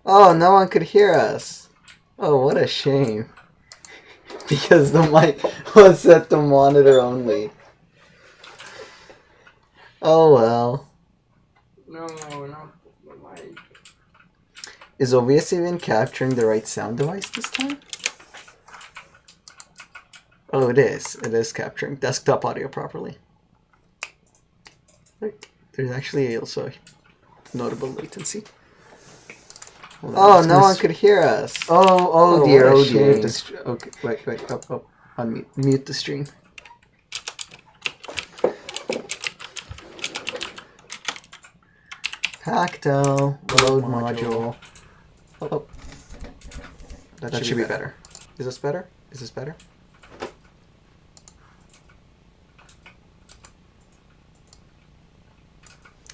Oh, no one could hear us. Oh, what a shame. Because the mic was set to monitor only. Oh well. No, not the mic. Is OBS even capturing the right sound device this time? Oh, it is. It is capturing desktop audio properly. There's actually also notable latency. Oh, no one could hear us. Oh dear, oh dear. Okay, wait, oh, unmute, mute the stream. Pacto, load module. Oh, that should be better. Is this better? Is this better?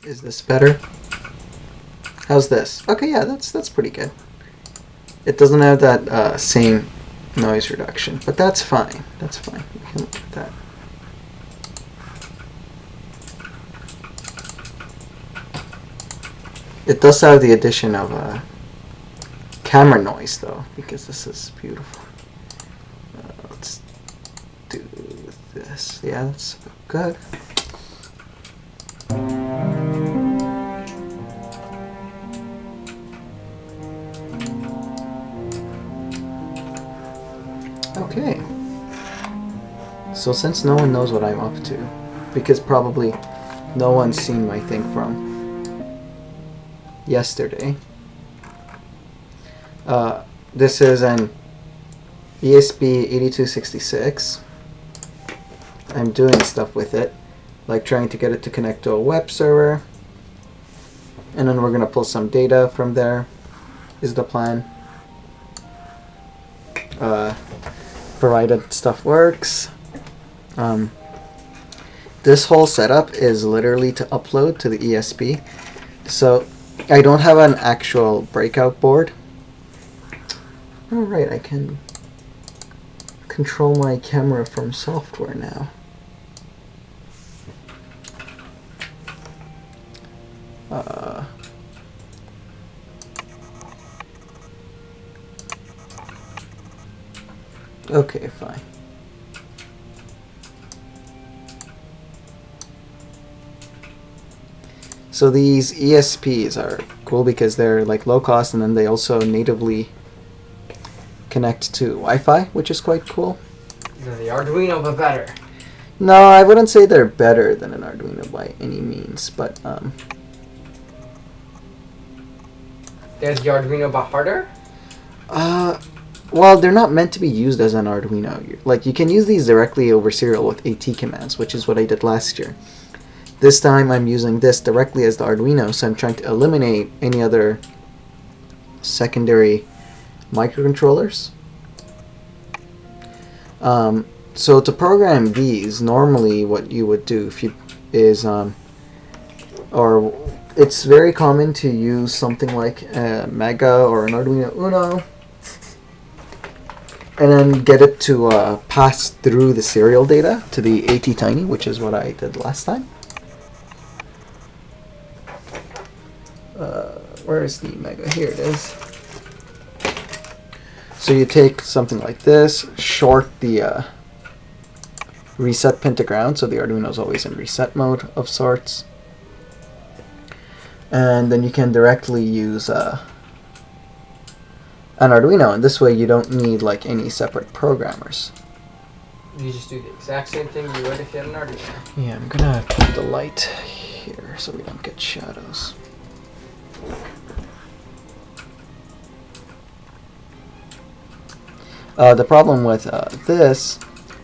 Is this better? How's this? Okay, yeah, that's pretty good. It doesn't have that same noise reduction, but that's fine. That's fine. We can look at that. It does have the addition of camera noise, though, because this is beautiful. Let's do this. Yeah, that's good. Okay. So since no one knows what I'm up to, because probably no one's seen my thing from yesterday, this is an ESP8266. I'm doing stuff with it, like trying to get it to connect to a web server, and then we're going to pull some data from there, is the plan. Provided stuff works. This whole setup is literally to upload to the ESP. So I don't have an actual breakout board. Oh right, I can control my camera from software now. Okay, fine. So these ESPs are cool because they're like low cost, and then they also natively connect to Wi-Fi, which is quite cool. They're the Arduino, but better. No, I wouldn't say they're better than an Arduino by any means, but There's the Arduino, but harder? well, they're not meant to be used as an Arduino. Like, you can use these directly over serial with AT commands, which is what I did last year. This time I'm using this directly as the Arduino, so I'm trying to eliminate any other secondary microcontrollers. So to program these, normally what you would do if you is or it's very common to use something like a Mega or an Arduino Uno, and then get it to pass through the serial data to the ATtiny, which is what I did last time. Where is the Mega? Here it is. So you take something like this, short the reset pin to ground, so the Arduino is always in reset mode of sorts. And then you can directly use an Arduino, and this way you don't need like any separate programmers. You just do the exact same thing you would if you had an Arduino. Yeah, I'm gonna put the light here so we don't get shadows. The problem with this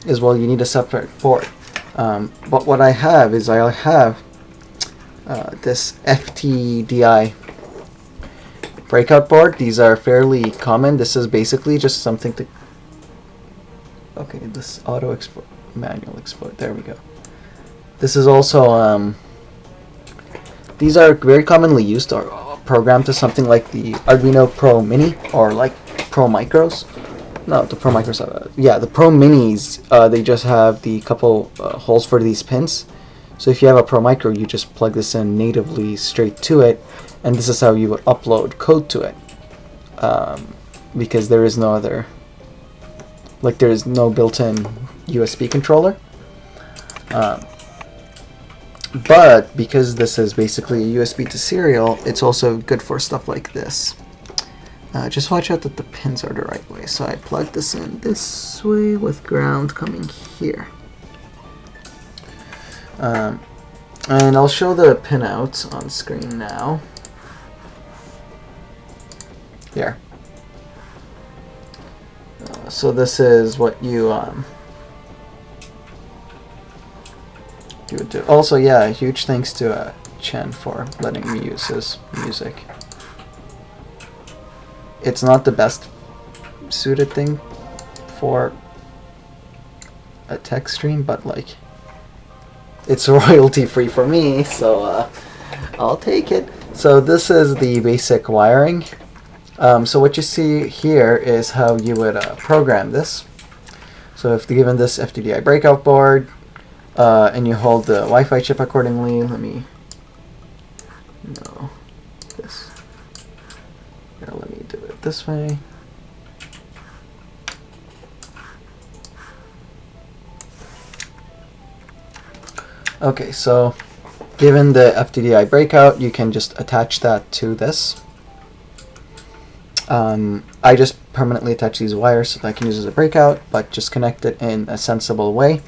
is, well, you need a separate board. But what I have is I have this FTDI breakout board. These are fairly common. This is basically just something to... Okay, this auto export, manual export, there we go. This is also, these are very commonly used or programmed to something like the Arduino Pro Mini or like Pro Micros. No, the Pro Micros, yeah, the Pro Minis, they just have the couple holes for these pins. So if you have a Pro Micro, you just plug this in natively straight to it, and this is how you would upload code to it. because there is no other, like there is no built-in USB controller. But because this is basically a USB to serial, it's also good for stuff like this. Just watch out that the pins are the right way. So I plug this in this way with ground coming here. And I'll show the pinouts on screen now. Here. So this is what you would do. Also, yeah, huge thanks to Chen for letting me use his music. It's not the best suited thing for a tech stream, but like, it's royalty free for me, so I'll take it. So this is the basic wiring. So what you see here is how you would program this. So if given this FTDI breakout board, and you hold the Wi-Fi chip accordingly, let me this. Here, let me do it this way. Okay, so given the FTDI breakout, you can just attach that to this. I just permanently attach these wires so that I can use it as a breakout, but just connect it in a sensible way,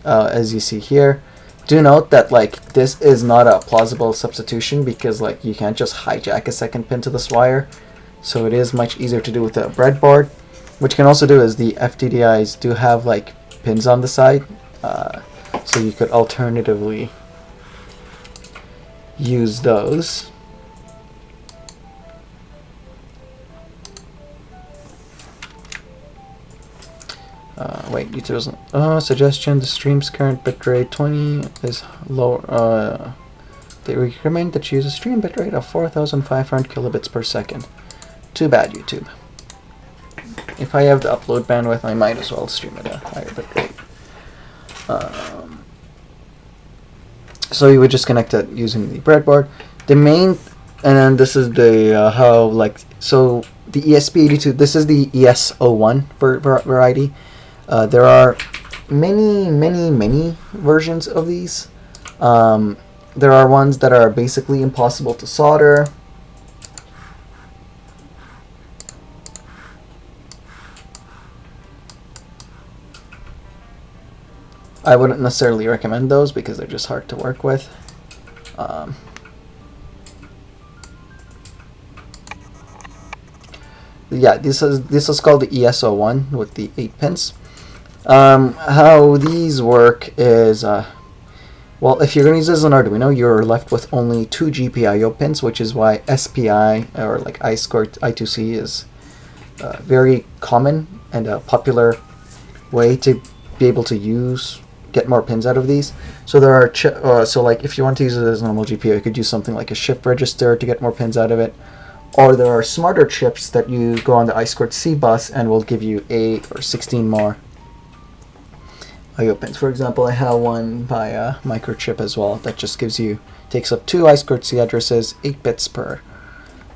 as you see here. Do note that like this is not a plausible substitution because like you can't just hijack a second pin to this wire, so it is much easier to do with a breadboard. What you can also do is the FTDIs do have like pins on the side, so you could alternatively use those. Wait, suggestion, the stream's current bitrate 20 is lower. They recommend that you use a stream bitrate of 4,500 kilobits per second. Too bad, YouTube. If I have the upload bandwidth, I might as well stream at a higher bitrate. So you would just connect it using the breadboard. The main, and then this is the how like, so the ESP82, this is the ES01 variety. There are many versions of these. There are ones that are basically impossible to solder. I wouldn't necessarily recommend those because they're just hard to work with. Yeah, this is called the ES01 with the 8 pins. How these work is, well, if you're going to use this as an Arduino, you're left with only 2 GPIO pins, which is why SPI or like I2C is very common and a popular way to be able to get more pins out of these. So there are so like if you want to use it as a normal GPIO, you could use something like a shift register to get more pins out of it. Or there are smarter chips that you go on the I2C bus and will give you 8 or 16 more I/O pins. For example, I have one by Microchip as well that just takes up 2 I2C addresses, 8 bits per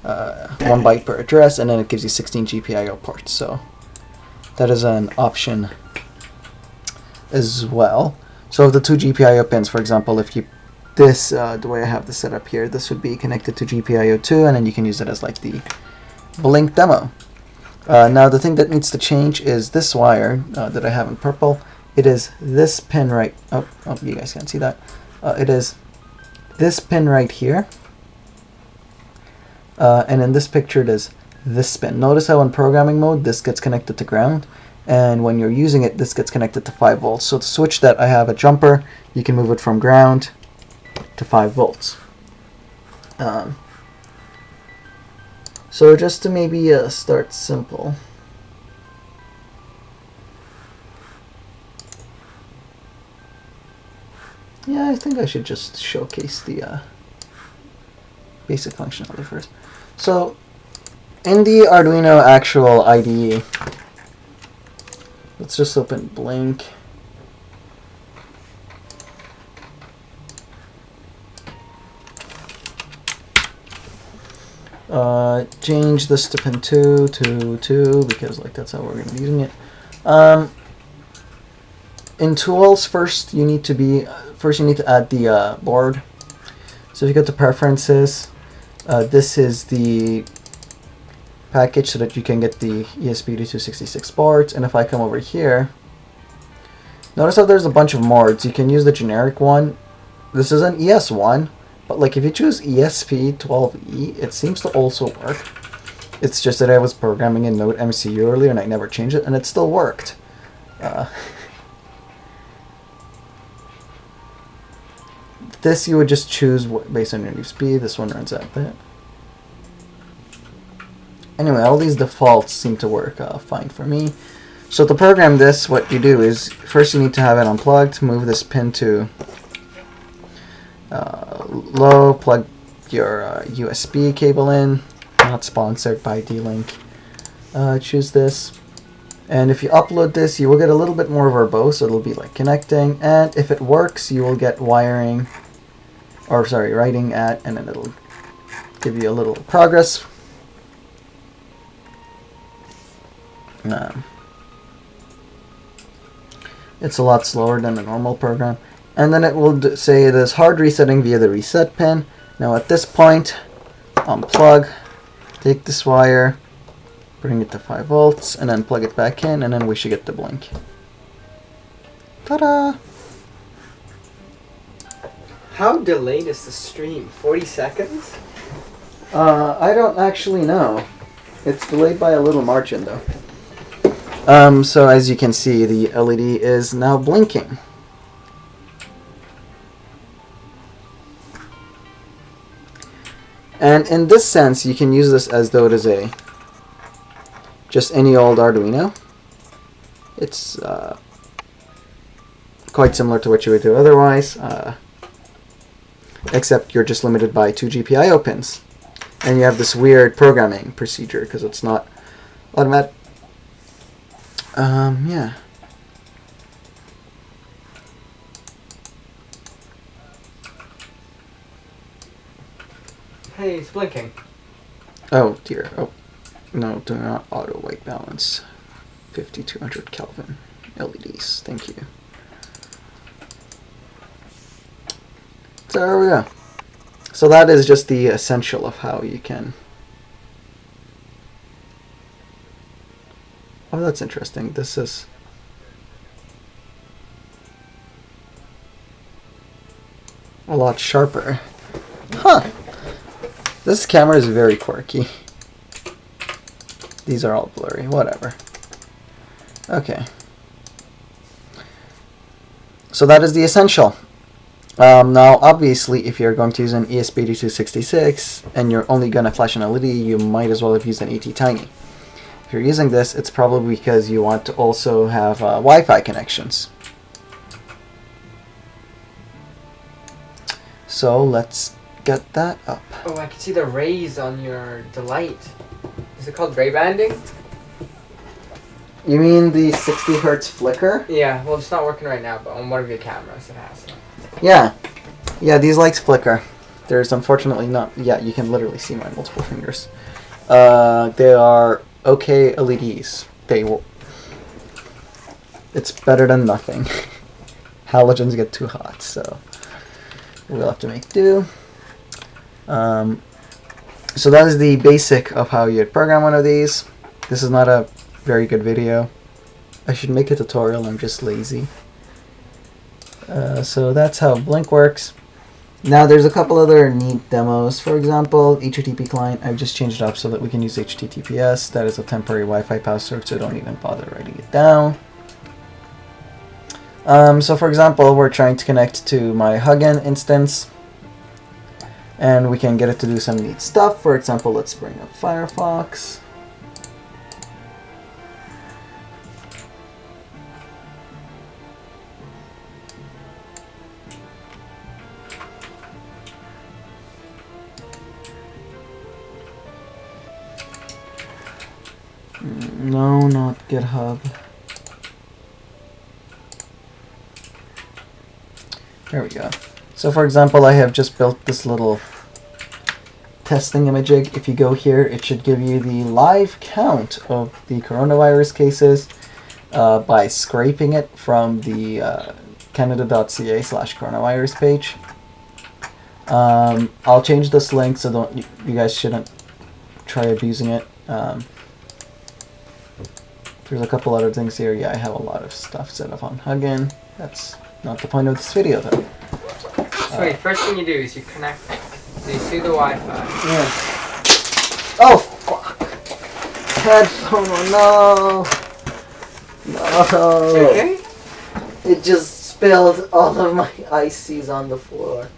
1 byte per address, and then it gives you 16 GPIO ports. So that is an option as well. So the 2 GPIO pins, for example, if you the way I have this set up here, this would be connected to GPIO 2, and then you can use it as like the Blink demo. Now the thing that needs to change is this wire that I have in purple. It is this pin right, oh you guys can't see that. It is this pin right here. And in this picture it is this pin. Notice how in programming mode this gets connected to ground, and when you're using it this gets connected to 5 volts. So to switch that, I have a jumper. You can move it from ground to 5 volts. So just to maybe start simple. Yeah, I think I should just showcase the basic functionality first. So in the Arduino actual IDE, let's just open Blink. Change this to pin 2 to 2 because like that's how we're going to be using it. In tools, first you need to add the board. So if you go to preferences, this is the package so that you can get the ESP8266 boards. And if I come over here, notice how there's a bunch of modes. You can use the generic one. This is an ES1, but like if you choose ESP12E, it seems to also work. It's just that I was programming in Node MCU earlier and I never changed it, and it still worked. This you would just choose based on your new speed. This one runs at that. Anyway, all these defaults seem to work fine for me. So to program this, what you do is first you need to have it unplugged. Move this pin to low. Plug your USB cable in. Not sponsored by D-Link. Choose this. And if you upload this, you will get a little bit more verbose. So it'll be like connecting. And if it works, you will get wiring. Or sorry, writing at, and then it'll give you a little progress. It's a lot slower than a normal program. And then it will say it is hard resetting via the reset pin. Now at this point, unplug, take this wire, bring it to 5 volts, and then plug it back in, and then we should get the blink. Ta-da! How delayed is the stream? 40 seconds? I don't actually know. It's delayed by a little margin though. So as you can see, the LED is now blinking. And in this sense, you can use this as though it is just any old Arduino. It's quite similar to what you would do otherwise, except you're just limited by 2 GPIO pins. And you have this weird programming procedure because it's not automatic. Yeah. Hey, it's blinking. Oh dear. Oh no, do not auto white balance. 5200 Kelvin LEDs. Thank you. So there we go. So that is just the essential of how you can. Oh, that's interesting. This is a lot sharper. Huh. This camera is very quirky. These are all blurry. Whatever. Okay. So that is the essential. Now, obviously, if you're going to use an ESP8266 and you're only going to flash an LED, you might as well have used an ATtiny. If you're using this, it's probably because you want to also have Wi-Fi connections. So let's get that up. Oh, I can see the rays on the light. Is it called ray banding? You mean the 60 hertz flicker? Yeah, well, it's not working right now, but on one of your cameras it has. Yeah. Yeah, these lights flicker. There's unfortunately not... Yeah, you can literally see my multiple fingers. They are okay LEDs. They will... It's better than nothing. Halogens get too hot, so... We'll have to make do. So that is the basic of how you'd program one of these. This is not a very good video. I should make a tutorial, I'm just lazy. So that's how Blink works. Now there's a couple other neat demos. For example, HTTP client, I've just changed it up so that we can use HTTPS. That is a temporary Wi-Fi password, so don't even bother writing it down. So for example, we're trying to connect to my Huggin instance, and we can get it to do some neat stuff. For example, let's bring up Firefox. No, not GitHub. There we go. So for example, I have just built this little testing imaging. If you go here, it should give you the live count of the coronavirus cases by scraping it from the canada.ca/coronavirus page. I'll change this link so you guys shouldn't try abusing it. There's a couple other things here. Yeah, I have a lot of stuff set up on Huggin. That's not the point of this video, though. So wait, first thing you do is you connect. So you see the Wi-Fi. Yeah. Oh fuck! Headphone! Oh no! No! Okay. It just spilled all of my ices on the floor.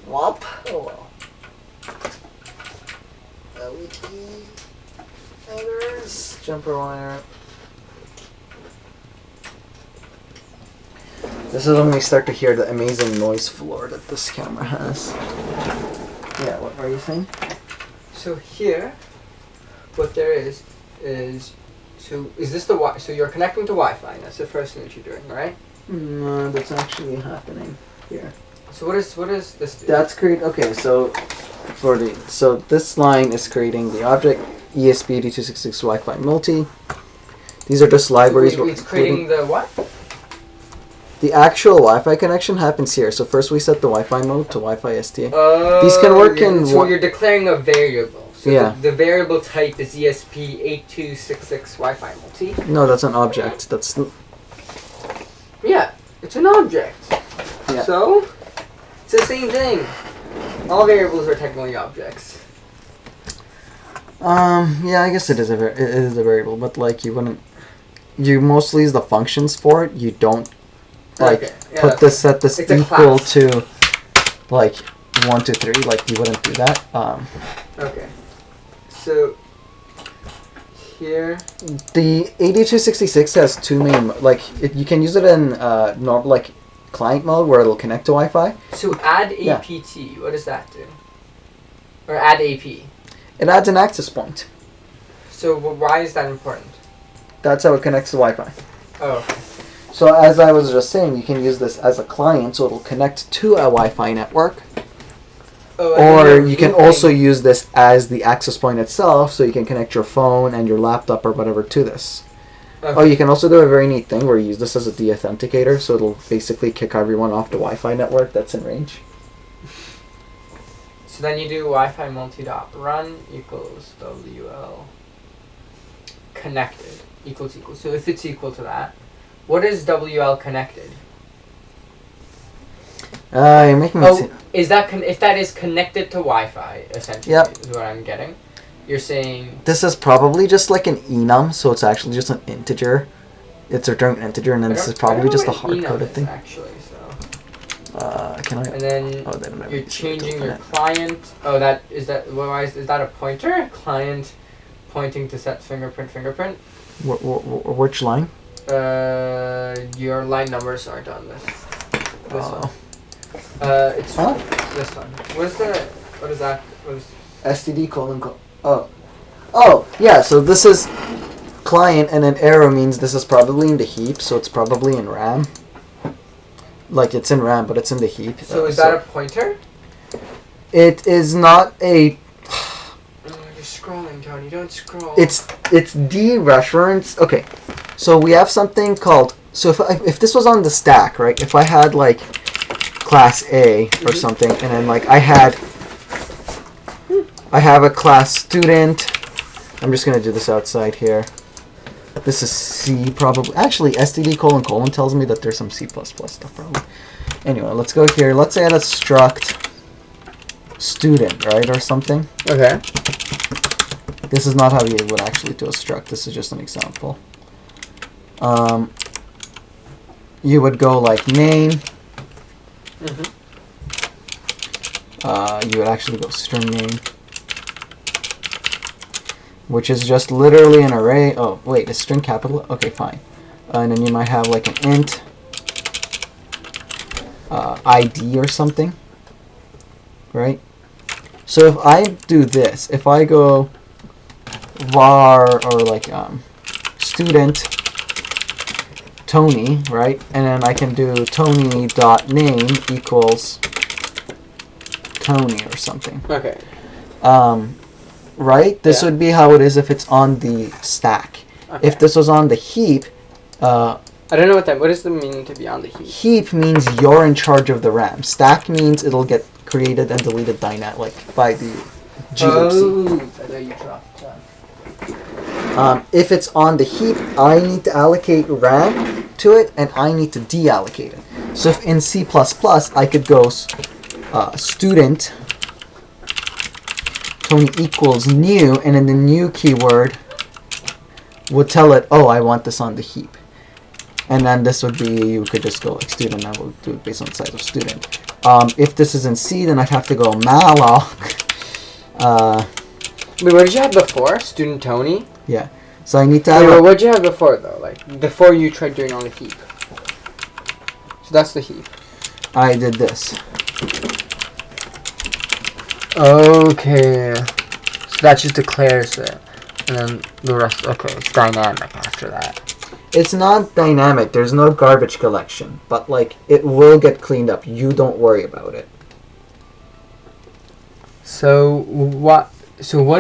Whop! Oh well. LED headers, jumper wire. This is when we start to hear the amazing noise floor that this camera has. Yeah, what were you saying? So here, what there is so is this the Wi? So you're connecting to Wi-Fi. That's the first thing that you're doing, right? No, that's actually happening here. So what is this do? That's okay. So this line is creating the object ESP8266 Wi-Fi multi. These are just libraries. So it's creating the what? The actual Wi-Fi connection happens here. So first we set the Wi-Fi mode to Wi-Fi STA. Oh, these can work in. So you're declaring a variable. So yeah. The variable type is ESP8266 Wi-Fi multi. No, that's an object. That's. Yeah, it's an object. Yeah. So it's the same thing. All variables are technically objects. Yeah, I guess it is a variable, but like you mostly use the functions for it. You don't set this equal to like 1, 2, 3. Like you wouldn't do that. Okay. So here the 8266 has two main you can use it in normal client mode where it'll connect to Wi-Fi. So add APT, what does that do? Or add AP? It adds an access point. So why is that important? That's how it connects to Wi-Fi. Oh. So as I was just saying, you can use this as a client, so it'll connect to a Wi-Fi network. Oh, or you can also use this as the access point itself, so you can connect your phone and your laptop or whatever to this. Okay. Oh, you can also do a very neat thing where you use this as a de-authenticator, so it'll basically kick everyone off the Wi-Fi network that's in range. So then you do Wi-Fi multi.run equals WL connected equals. So if it's equal to that, what is WL connected? You're making me is that if that is connected to Wi-Fi, essentially, is what I'm getting. You're saying this is probably just like an enum, so it's actually just an integer. It's returning an integer, and then this is probably just a hard-coded thing. Actually, so. Can I? And then you're changing your client. Oh, is that a pointer? Client pointing to set fingerprint. Which line? Your line numbers aren't on this. This one. It's this one. What is that? STD : Oh, yeah, so this is client, and an arrow means this is probably in the heap, so it's probably in RAM. Like, it's in RAM, but it's in the heap. So is that a pointer? It is not a... You're scrolling, Tony. Don't scroll. It's dereference. Okay, so we have something called... So if this was on the stack, right? If I had, like, class A or something, and then, like, I have a class student. I'm just going to do this outside here. This is C, probably. Actually, STD : tells me that there's some C++ stuff, probably. Anyway, let's go here. Let's add a struct student, right, or something. Okay. This is not how you would actually do a struct. This is just an example. You would go like name. You would actually go string name, which is just literally an array. Oh, wait, is string capital? Okay, fine. And then you might have like an int ID or something, right? So if I do this, if I go var or like student Tony, right? And then I can do Tony.name equals Tony or something. Okay. Right? This Yeah. would be how it is if it's on the stack. Okay. If this was on the heap, I don't know what does the meaning to be on the heap? heap means you're in charge of the RAM. Stack means it'll get created and deleted like by the GOC. Oh, I know you dropped that. If it's on the heap, I need to allocate RAM to it, and I need to deallocate it. So if in C++, I could go student Tony equals new, and in the new keyword would tell it, oh, I want this on the heap. And then this would be, you could just go like student, I will do it based on the size of student. If this is in C, then I'd have to go malloc. Wait, what did you have before? Student Tony? Yeah. So I need to Wait, what did you have before, though? Like, before you tried doing on the heap. So that's the heap. I did this. Okay. So that just declares it. And then the rest, okay, it's dynamic after that. It's not dynamic. There's no garbage collection. But, like, it will get cleaned up. You don't worry about it. So what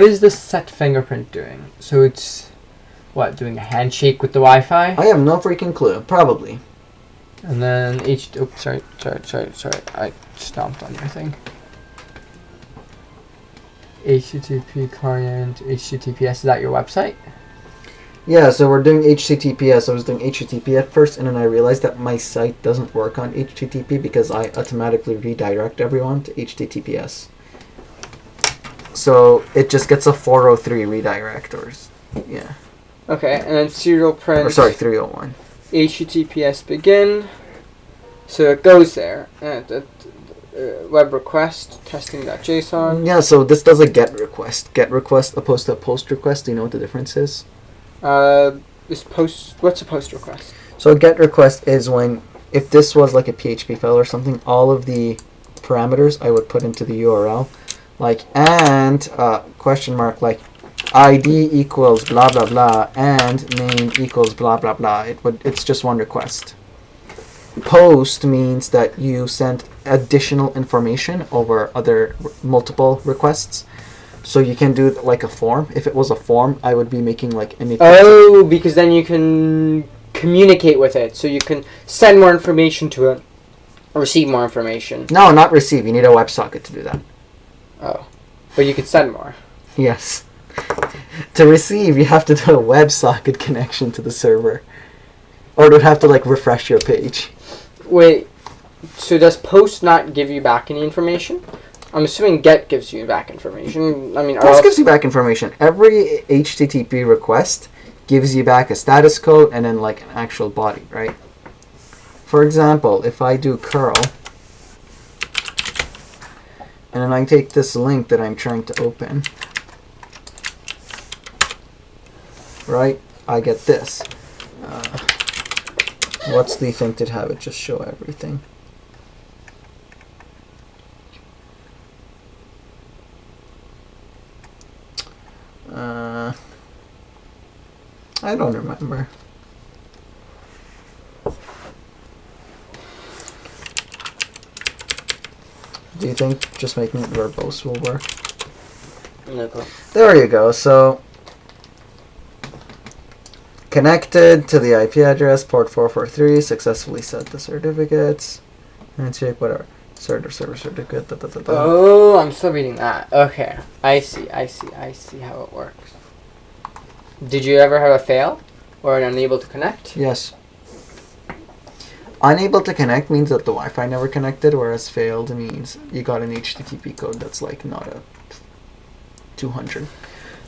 is the set fingerprint doing? So it's, what, doing a handshake with the Wi-Fi? I have no freaking clue. Probably. And then sorry. I stomped on your thing. HTTP client, HTTPS, is that your website? Yeah, so we're doing HTTPS. I was doing HTTP at first, and then I realized that my site doesn't work on HTTP because I automatically redirect everyone to HTTPS. So it just gets a 403 redirect, or yeah. Okay, and then serial print. Or sorry, 301. HTTPS begin. So it goes there. Web request testing.json. Yeah, so this does a get request. Get request opposed to a post request. Do you know what the difference is? What's a post request? So a get request is when, if this was like a PHP file or something, all of the parameters I would put into the URL, like and question mark, like ID equals blah blah blah and name equals blah blah blah. It's just one request. Post means that you send additional information over other multiple requests. So you can do like a form. If it was a form, I would be making like an... Oh, because then you can communicate with it. So you can send more information to it, or receive more information. No, not receive. You need a WebSocket to do that. Oh. But you could send more. Yes. To receive, you have to do a WebSocket connection to the server. Or it would have to like refresh your page. Wait, so does post not give you back any information? I'm assuming get gives you back information. I mean, Post gives you back information. Every HTTP request gives you back a status code and then like an actual body, right? For example, if I do curl, and then I take this link that I'm trying to open, right? I get this. What's the thing to have it just show everything? I don't remember. Do you think just making it verbose will work? No problem. There you go. So connected to the IP address, port 443, successfully set the certificates, handshake, whatever. Server certificate. Oh, I'm still reading that. Okay, I see how it works. Did you ever have a fail or an unable to connect? Yes. Unable to connect means that the Wi-Fi never connected, whereas failed means you got an HTTP code that's like not a 200.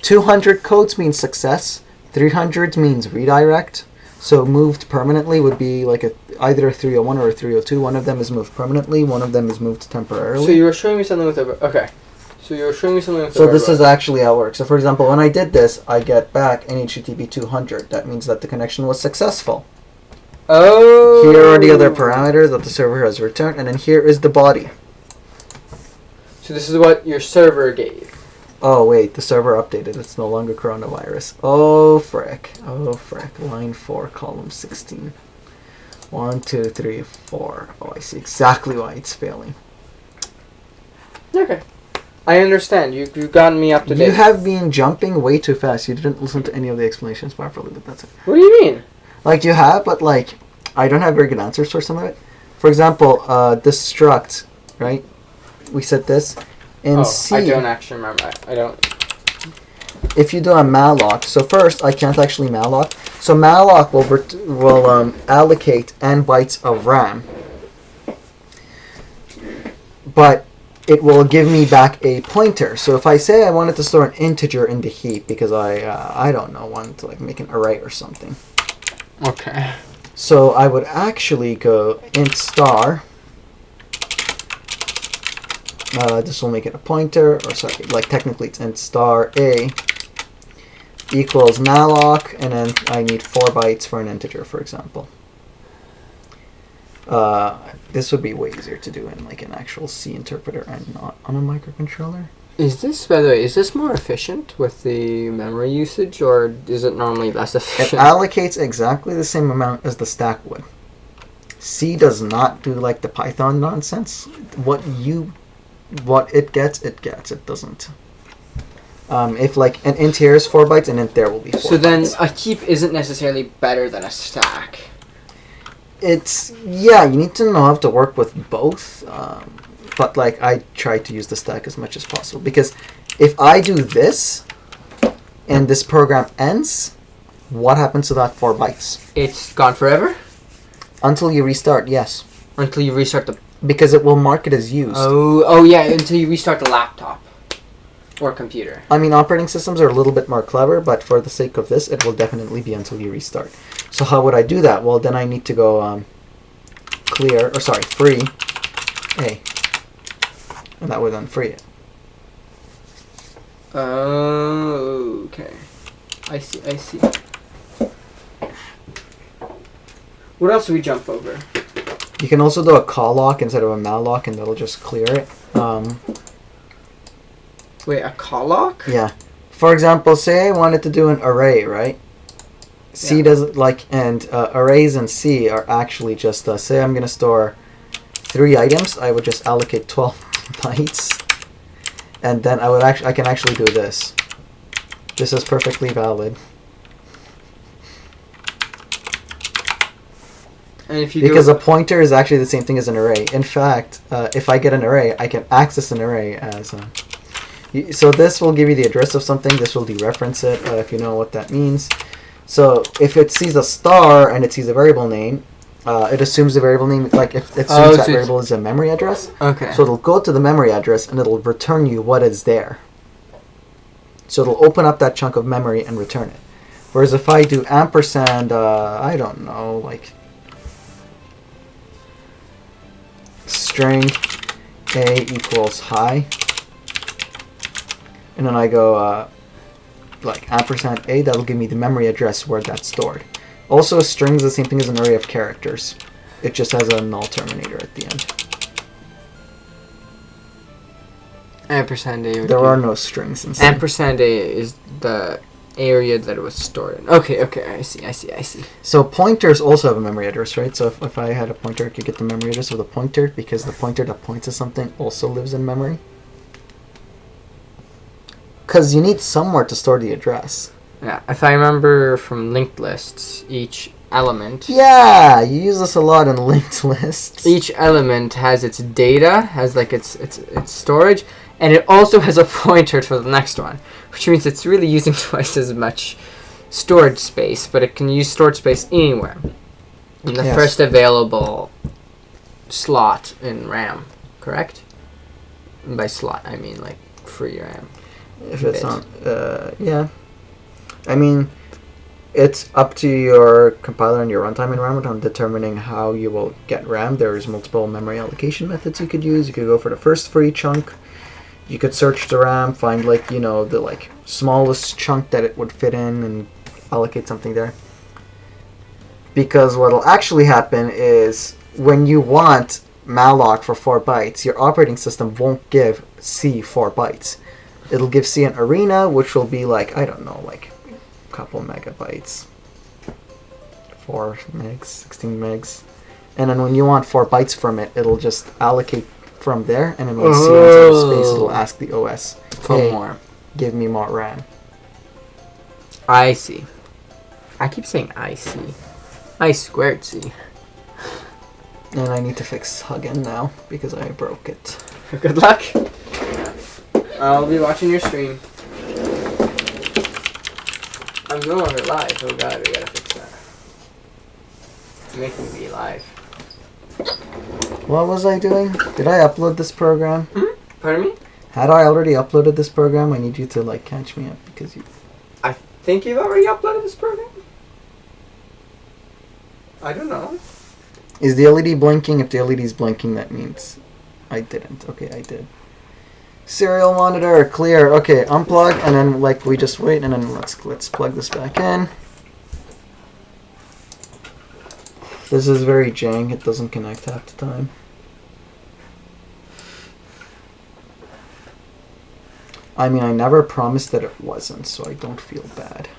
200 codes means success. 300 means redirect. So moved permanently would be like either a 301 or a 302. One of them is moved permanently. One of them is moved temporarily. So you were showing me something with a... Okay. So you were showing me something with So this is actually how it works. So for example, when I did this, I get back an HTTP 200. That means that the connection was successful. Oh! Here are the other parameters that the server has returned, and then here is the body. So this is what your server gave. Oh wait, the server updated. It's no longer coronavirus. Oh frick. Oh frick. Line 4, column 16. 1, 2, 3, 4. Oh, I see exactly why it's failing. Okay. I understand. You've gotten me up to date. You have been jumping way too fast. You didn't listen to any of the explanations properly, but that's it. What do you mean? Like, you have, but, like, I don't have very good answers for some of it. For example, this struct, right? We said this. In C... I don't actually remember. I don't... If you do a malloc, so first, I can't actually malloc. So malloc will allocate n bytes of RAM. But it will give me back a pointer. So if I say I wanted to store an integer in the heap because I don't know, wanted to like make an array or something. Okay. So I would actually go int star. This will make it a pointer, or sorry, like technically it's int star a equals malloc, and then I need 4 bytes for an integer, for example. This would be way easier to do in like an actual C interpreter and not on a microcontroller. Is this, by the way, is this more efficient with the memory usage, or is it normally less It efficient? allocates exactly the same amount as the stack would. C does not do like the Python nonsense. What it gets, it doesn't. If like an int here is 4 bytes, an int there will be 4 bytes. So then a heap isn't necessarily better than a stack. It's, yeah, you need to know how to work with both. But like I try to use the stack as much as possible, because if I do this and this program ends, what happens to that 4 bytes? It's gone forever? Until you restart, yes. Until you restart the... Because it will mark it as used. Oh yeah, until you restart the laptop. Or computer. I mean, operating systems are a little bit more clever, but for the sake of this, it will definitely be until you restart. So how would I do that? Well, then I need to go free A. And that would then free it. Okay. I see. What else do we jump over? You can also do a calloc instead of a malloc, and that'll just clear it. Wait, a calloc? Yeah. For example, say I wanted to do an array, right? C doesn't like, and arrays in C are actually just, say I'm going to store 3 items, I would just allocate 12 bytes. And then I can actually do this. This is perfectly valid. And if you because a pointer is actually the same thing as an array. In fact, if I get an array, I can access an array as so this will give you the address of something. This will dereference it, if you know what that means. So if it sees a star and it sees a variable name, it assumes the variable name, like if it assumes that variable is a memory address. Okay. So it'll go to the memory address and it'll return you what is there. So it'll open up that chunk of memory and return it. Whereas if I do ampersand, I don't know, like string a equals high, and then I go like ampersand a, that'll give me the memory address where that's stored. Also, a string is the same thing as an array of characters. It just has a null terminator at the end. Ampersand a. There are no strings in C. Ampersand a is the area that it was stored in. Okay, I see. So pointers also have a memory address, right? So if I had a pointer, I could get the memory address of the pointer, because the pointer that points to something also lives in memory. Because you need somewhere to store the address. Yeah, if I remember from linked lists, each element... Yeah, you use this a lot in linked lists. Each element has its data, has like its storage, and it also has a pointer for the next one, which means it's really using twice as much storage space, but it can use storage space anywhere in the first available slot in RAM, correct? And by slot, I mean like free RAM. If it's on, yeah. I mean, it's up to your compiler and your runtime environment on determining how you will get RAM. There's multiple memory allocation methods you could use. You could go for the first free chunk. You could search the RAM, find like, you know, the like smallest chunk that it would fit in and allocate something there. Because what'll actually happen is when you want malloc for 4 bytes, your operating system won't give C 4 bytes. It'll give C an arena, which will be like, I don't know, like a couple megabytes. 4 megs, 16 megs. And then when you want 4 bytes from it, it'll just allocate from there, and then when C runs out of space, it'll ask the OS, For hey, more. give me more RAM. I see. I keep saying I see. I squared see. And I need to fix Huggin now because I broke it. Good luck. I'll be watching your stream. I'm no longer live. Oh god, we gotta fix that. You're making me live. What was I doing? Did I upload this program? Pardon me? Had I already uploaded this program? I need you to like catch me up because you... I think you've already uploaded this program? I don't know. Is the LED blinking? If the LED is blinking, that means I didn't. Okay, I did. Serial monitor, clear. Okay, unplug, and then like we just wait, and then let's plug this back in. This is very jank. It doesn't connect half the time. I mean, I never promised that it wasn't, so I don't feel bad.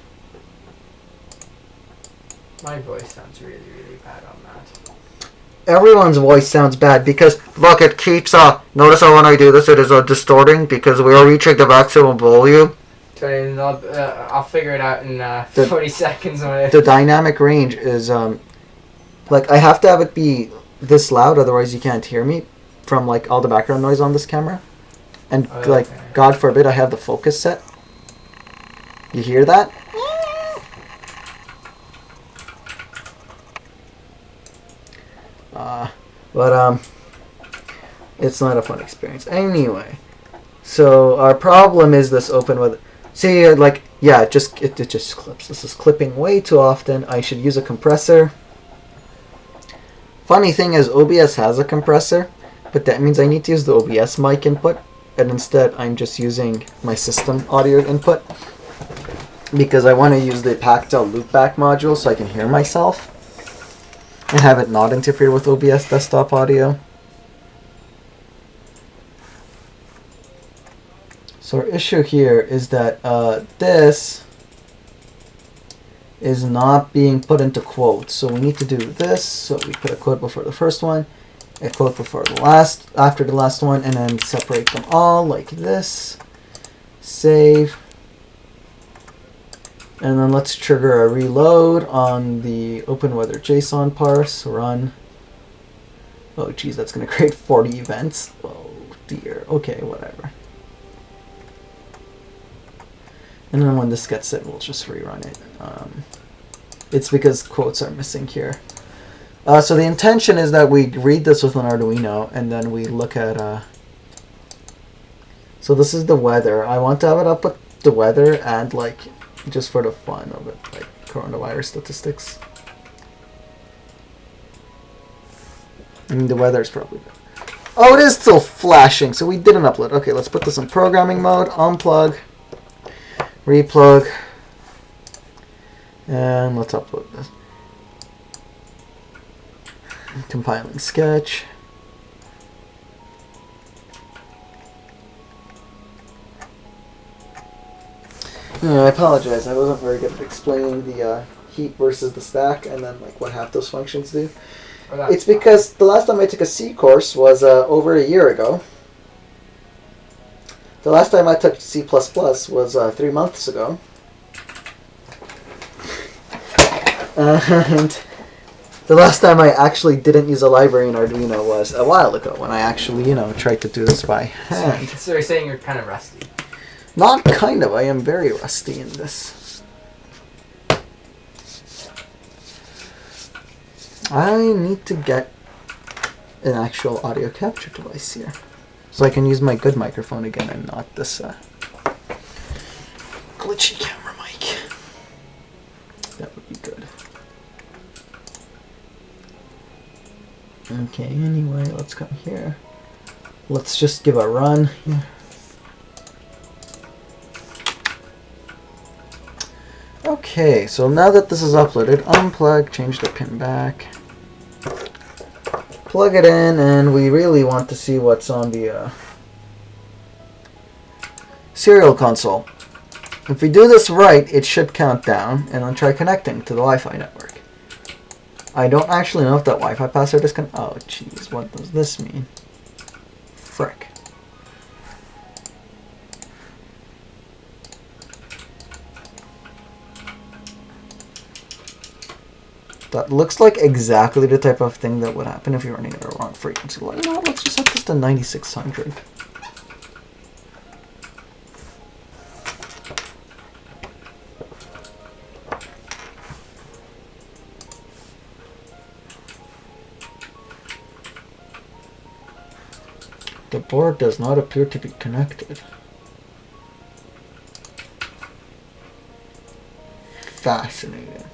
My voice sounds really, really bad on that. Everyone's voice sounds bad because, look, it keeps, notice how when I do this it is distorting because we are reaching the maximum volume. So I'll figure it out in 40 seconds. The dynamic range is, like, I have to have it be this loud, otherwise you can't hear me from, like, all the background noise on this camera. And, like, God forbid I have the focus set. You hear that? But it's not a fun experience. Anyway, so our problem is this open with... See, like, yeah, it just clips. This is clipping way too often. I should use a compressor. Funny thing is, OBS has a compressor, but that means I need to use the OBS mic input, and instead I'm just using my system audio input because I want to use the Pactel loopback module so I can hear myself and have it not interfere with OBS desktop audio. So our issue here is that this is not being put into quotes. So we need to do this. So we put a quote before the first one, a quote before the last, after the last one, and then separate them all like this. Save. And then let's trigger a reload on the OpenWeather JSON parse. Run. Oh geez, that's going to create 40 events. Oh dear. Okay, whatever. And then when this gets it, we'll just rerun it. It's because quotes are missing here. So the intention is that we read this with an Arduino, and then we look at... So this is the weather. I want to have it up with the weather and, like, just for the fun of it, like coronavirus statistics. I mean, the weather is probably good. Oh, it is still flashing, so we didn't upload. Okay, let's put this in programming mode, unplug. Replug, and let's upload this. Compiling sketch. Yeah, I apologize. I wasn't very good at explaining the heap versus the stack, and then like what half those functions do. It's because the last time I took a C course was over a year ago. The last time I took C++ was 3 months ago. And the last time I actually didn't use a library in Arduino was a while ago when I actually, you know, tried to do this by hand. So you're saying you're kind of rusty? Not kind of. I am very rusty in this. I need to get an actual audio capture device here. So I can use my good microphone again and not this glitchy camera mic. That would be good. Okay, anyway, let's come here. Let's just give a run here. Okay, so now that this is uploaded, unplug, change the pin back. Plug it in, and we really want to see what's on the serial console. If we do this right, it should count down, and then try connecting to the Wi-Fi network. I don't actually know if that Wi-Fi password is oh jeez, what does this mean? That looks like exactly the type of thing that would happen if you're running at a wrong frequency. Well, you know what, let's just set this to 9600. The board does not appear to be connected. Fascinating.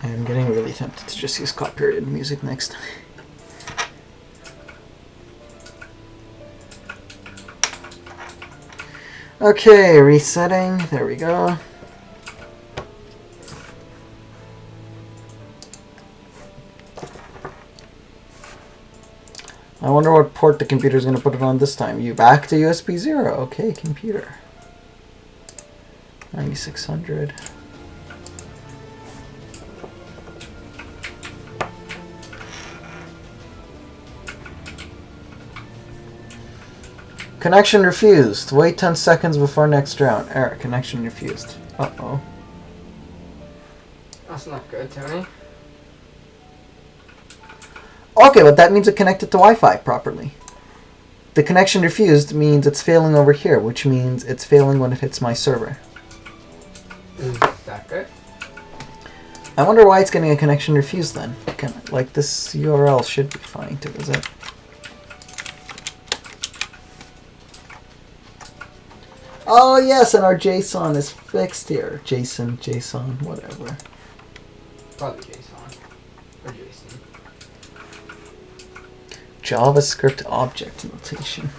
I am getting really tempted to just use copyrighted music next time. Okay, resetting. There we go. I wonder what port the computer is going to put it on this time. You back to USB 0. Okay, computer. 9600. Connection refused. Wait 10 seconds before next round. Error. Connection refused. Uh-oh. That's not good, Tony. Okay, but that means it connected to Wi-Fi properly. The connection refused means it's failing over here, which means it's failing when it hits my server. Is that good? I wonder why it's getting a connection refused then. Like, this URL should be fine too, is it? Oh yes, and our JSON is fixed here. JSON, whatever. Probably JSON. Or JSON. JavaScript object notation.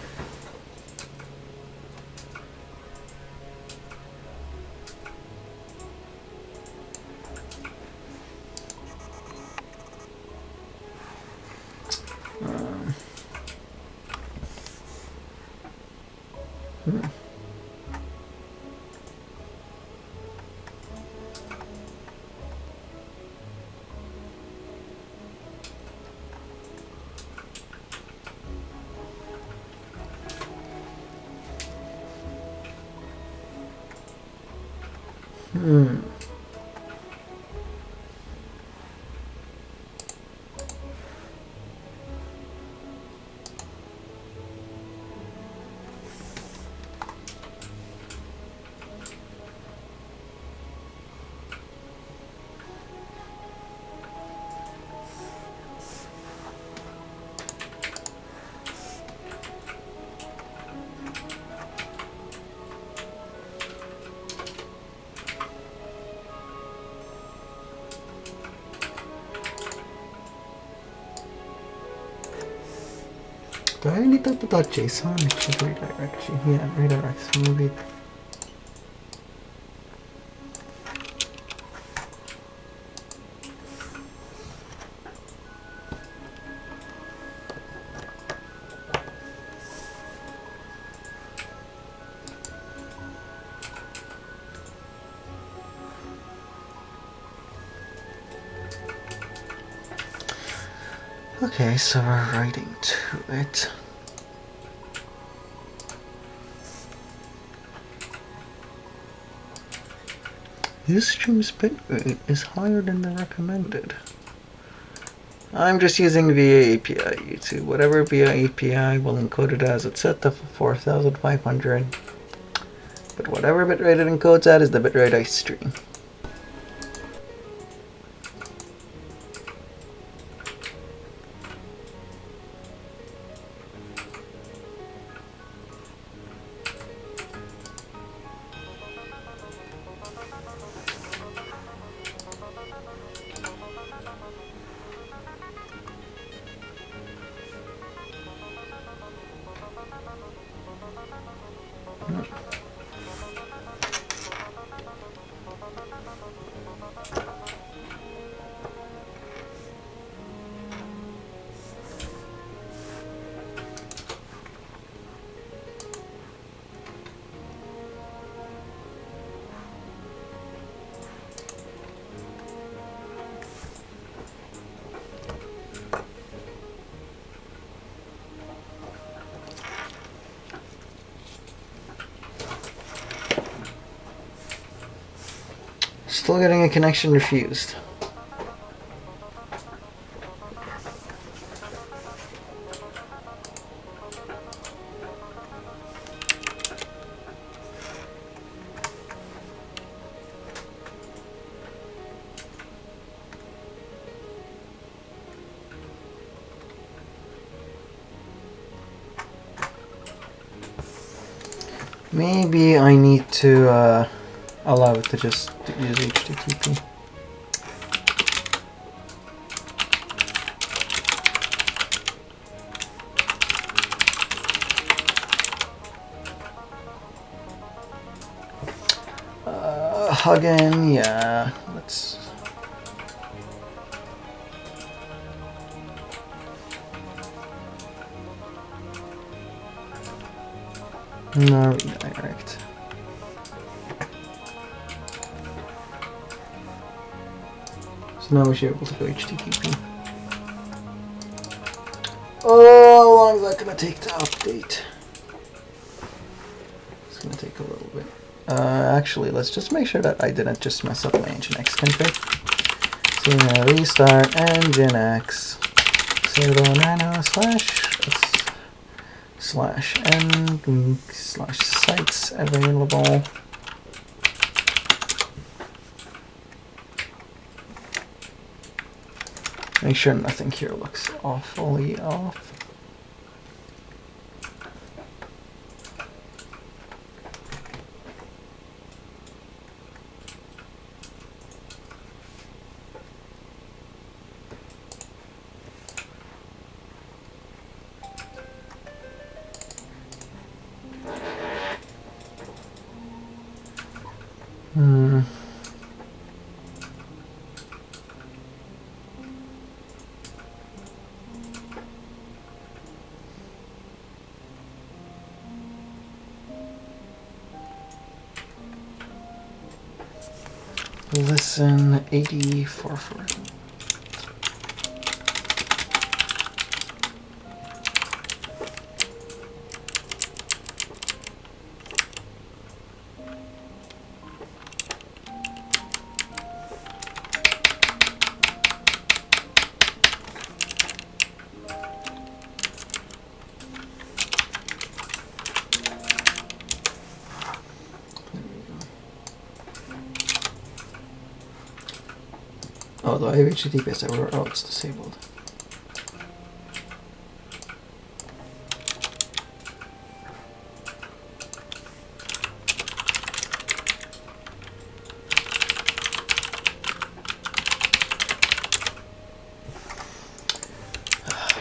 Do I need to put .json? It should redirect you. Yeah, redirects. Maybe. Okay, so we're writing to it. This stream's bitrate is higher than the recommended. I'm just using VA API, YouTube. Whatever VA API will encode it as, it's set to 4500. But whatever bitrate it encodes at is the bitrate I stream. Still getting a connection refused. Maybe I need to allow it to just use HTTP. Again, yeah, let's... No, redirect. So now we should be able to go HTTP. Oh, how long is that going to take to update? It's going to take a little bit. Actually, let's just make sure that I didn't just mess up my Nginx config. So restart Nginx sudo nano slash n slash sites available. Make sure nothing here looks awfully off. Listen 84. Oh, do I have HTTP server? Oh, it's disabled.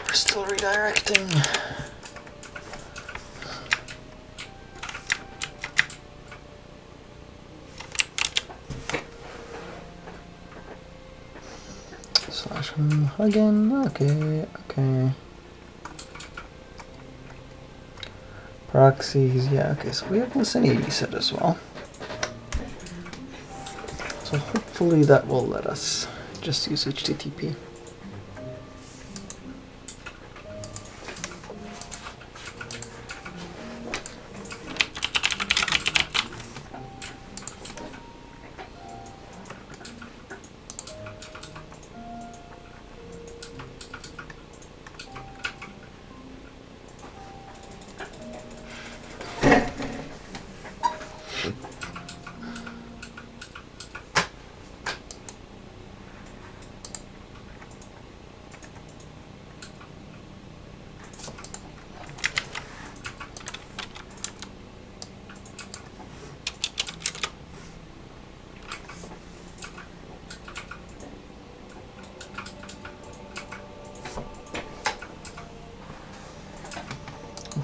We're still redirecting. Again, okay. Proxies, yeah, okay, so we have listen 80 set as well. So hopefully that will let us just use HTTP.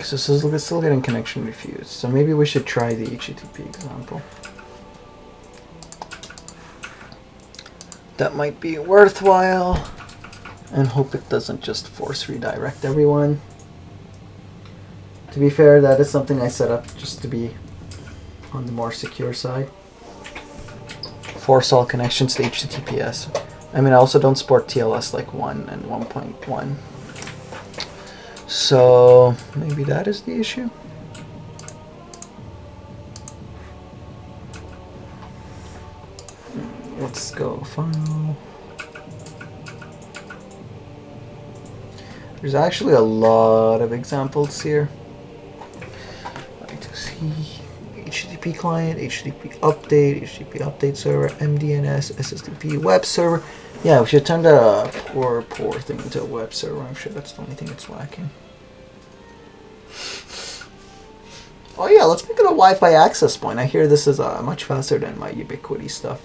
So this is still getting connection refused. So maybe we should try the HTTP example. That might be worthwhile, and hope it doesn't just force redirect everyone. To be fair, that is something I set up just to be on the more secure side. Force all connections to HTTPS. I mean, I also don't support TLS like 1 and 1.1. So maybe that is the issue. let's go file. There's actually a lot of examples here. I2C, HTTP client, HTTP update server, MDNS, SSDP, web server. Yeah, we should turn the poor thing into a web server. I'm sure that's the only thing it's lacking. Oh yeah, let's make it a Wi-Fi access point. I hear this is much faster than my Ubiquiti stuff.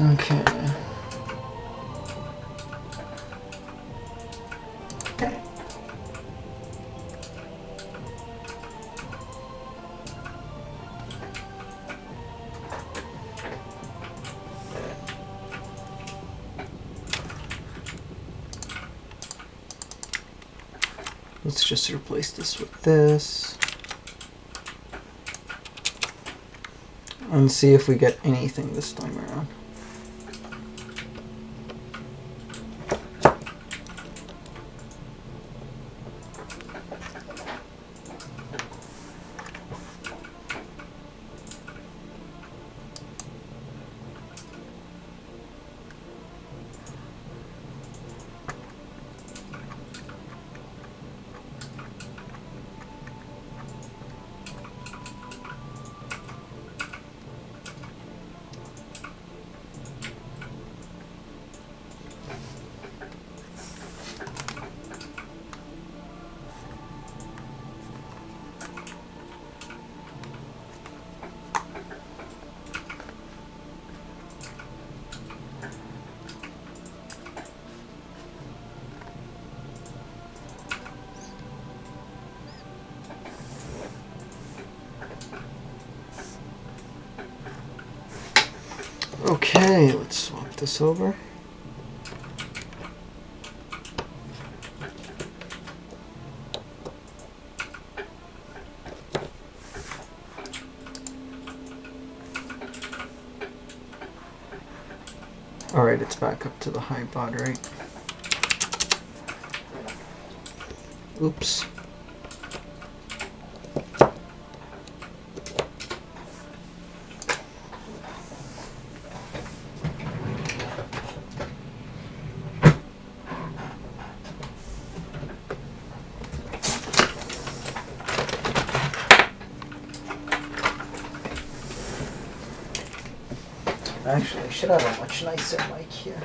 Okay. Let's just replace this with this. And see if we get anything this time around. Okay, let's swap this over. Alright, it's back up to the high baud rate. Oops. Actually, I should have a much nicer mic here.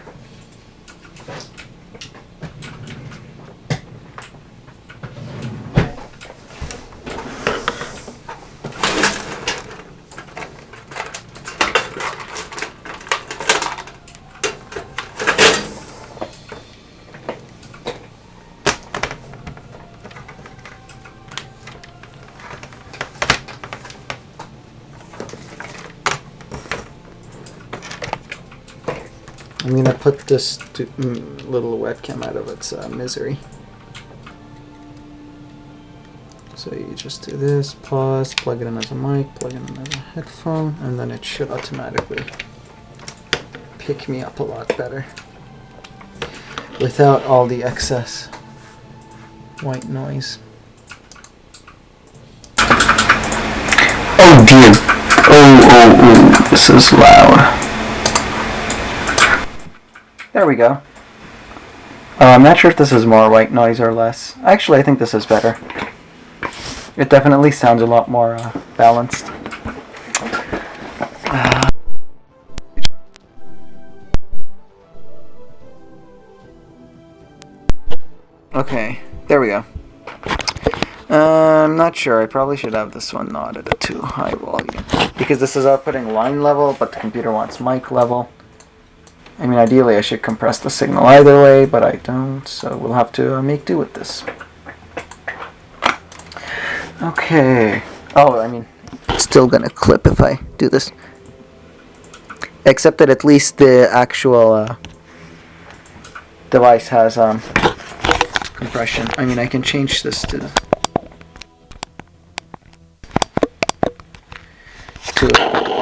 I'm going to put this little webcam out of its misery. So you just do this, pause, plug it in as a mic, plug it in as a headphone, and then it should automatically pick me up a lot better without all the excess white noise. Oh dear. Oh, this is loud. There we go. I'm not sure if this is more white noise or less. Actually, I think this is better. It definitely sounds a lot more balanced. Okay, there we go. I'm not sure. I probably should have this one not at a too high volume. Because this is outputting line level, but the computer wants mic level. I mean, ideally I should compress the signal either way, but I don't, so we'll have to make do with this. Okay. Oh, I mean, it's still gonna clip if I do this. Except that at least the actual device has compression. I mean, I can change this to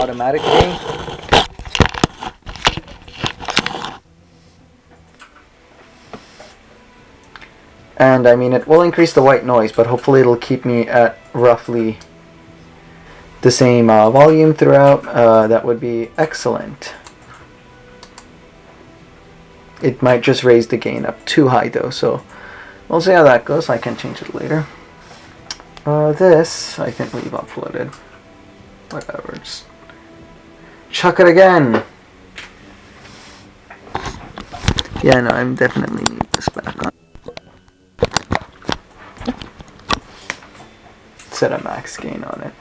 automatic gain. And I mean, it will increase the white noise, but hopefully it'll keep me at roughly the same volume throughout. That would be excellent. It might just raise the gain up too high though, so we'll see how that goes. I can change it later. This I think we've uploaded. Whatever, just chuck it again. Yeah, no, I'm definitely need this back on. Set a max gain on it.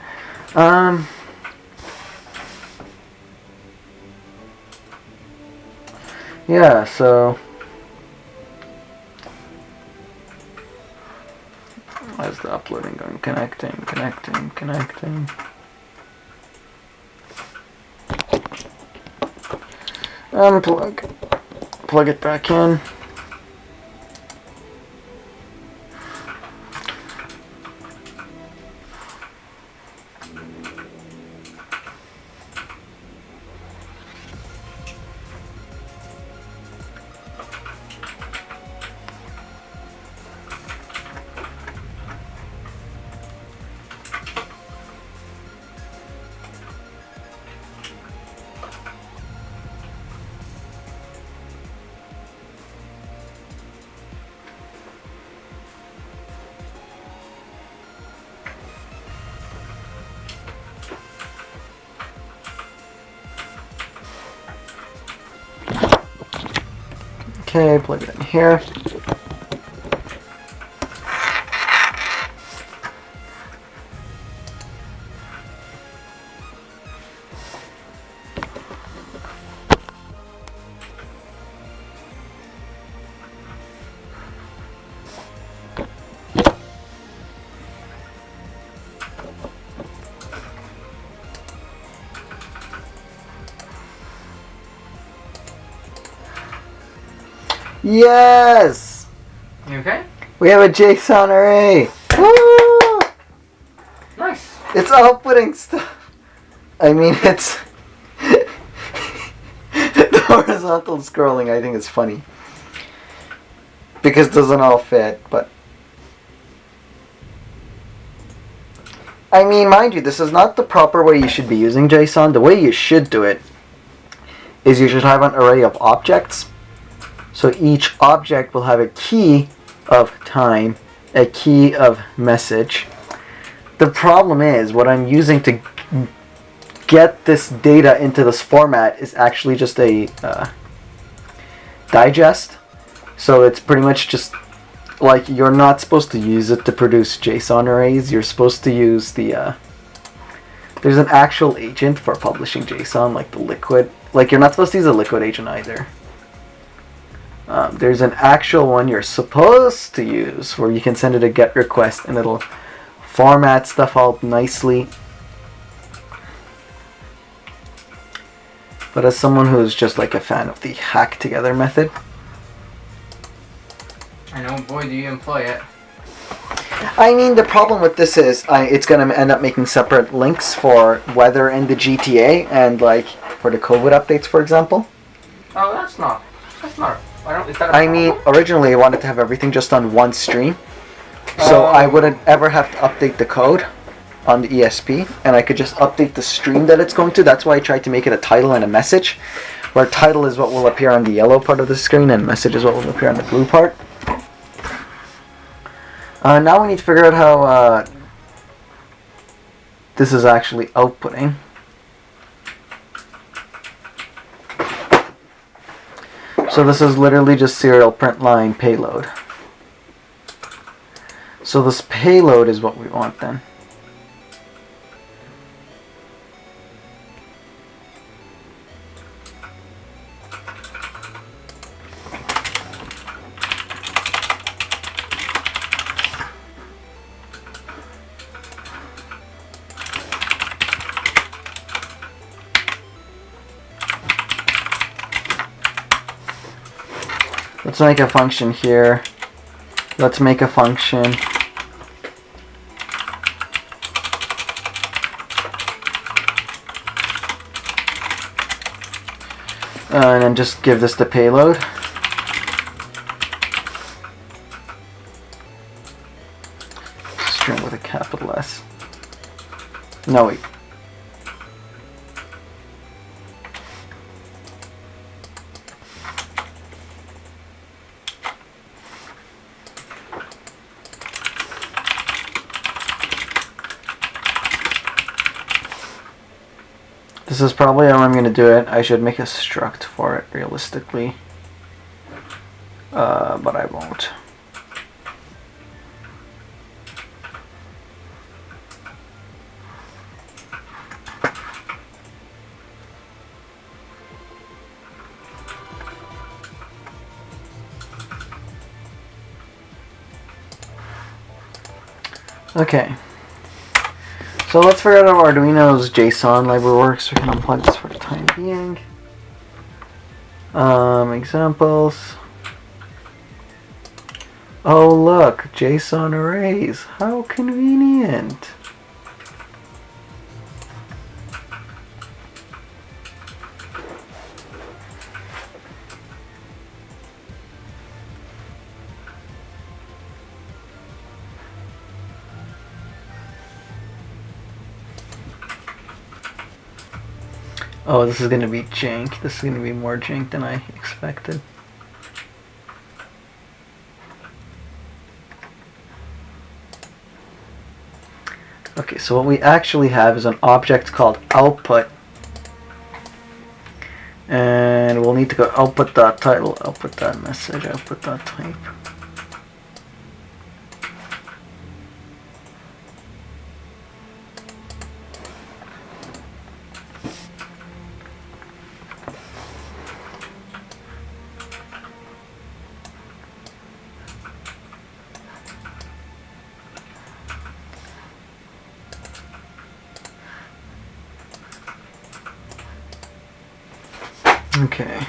Yeah, so where's the uploading going? Connecting. Plug it back in. Okay, plug it in here. Yes! You okay? We have a JSON array! Woo! Nice. It's outputting stuff. I mean, it's the horizontal scrolling. I think is funny because it doesn't all fit. But I mean, mind you, this is not the proper way you should be using JSON. The way you should do it is you should have an array of objects. So each object will have a key of time, a key of message. The problem is what I'm using to get this data into this format is actually just a digest. So it's pretty much just like you're not supposed to use it to produce JSON arrays. You're supposed to use the there's an actual agent for publishing JSON, like the liquid. Like you're not supposed to use a liquid agent either. There's an actual one you're supposed to use where you can send it a GET request and it'll format stuff all nicely. But as someone who's just like a fan of the hack together method, I know, boy, do you employ it. I mean, the problem with this is it's going to end up making separate links for weather in the GTA and like for the COVID updates, for example. Oh, that's not. Is that I mean, originally I wanted to have everything just on one stream, so I wouldn't ever have to update the code on the ESP, and I could just update the stream that it's going to. That's why I tried to make it a title and a message, where title is what will appear on the yellow part of the screen, and message is what will appear on the blue part. Now we need to figure out how this is actually outputting. So this is literally just serial print line payload. So this payload is what we want then. Let's make a function here. Let's make a function. And then just give this the payload. String with a capital S. No, wait. This is probably how I'm going to do it. I should make a struct for it realistically. But I won't. Okay. So let's figure out how Arduino's JSON library works. We can unplug this for the time being. Examples. Oh look, JSON arrays. How convenient. Oh, this is going to be jank. This is going to be more jank than I expected. Okay, so what we actually have is an object called output. And we'll need to go output.title, output.message, output.type. Okay.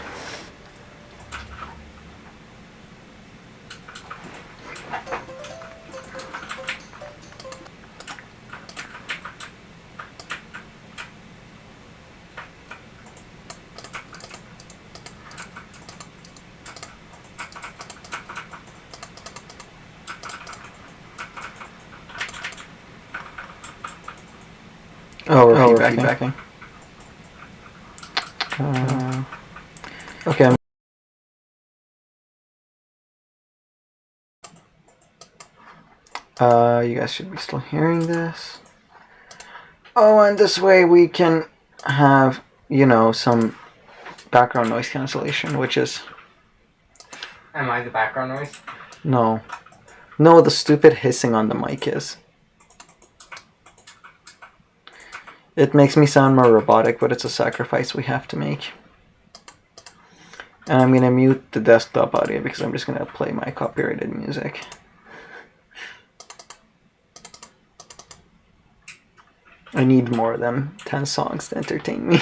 Oh, we're feedbacking. Okay. You guys should be still hearing this. Oh, and this way we can have, you know, some background noise cancellation, which is... Am I the background noise? No. No, the stupid hissing on the mic is. It makes me sound more robotic, but it's a sacrifice we have to make. And I'm going to mute the desktop audio because I'm just going to play my copyrighted music. I need more than 10 songs to entertain me.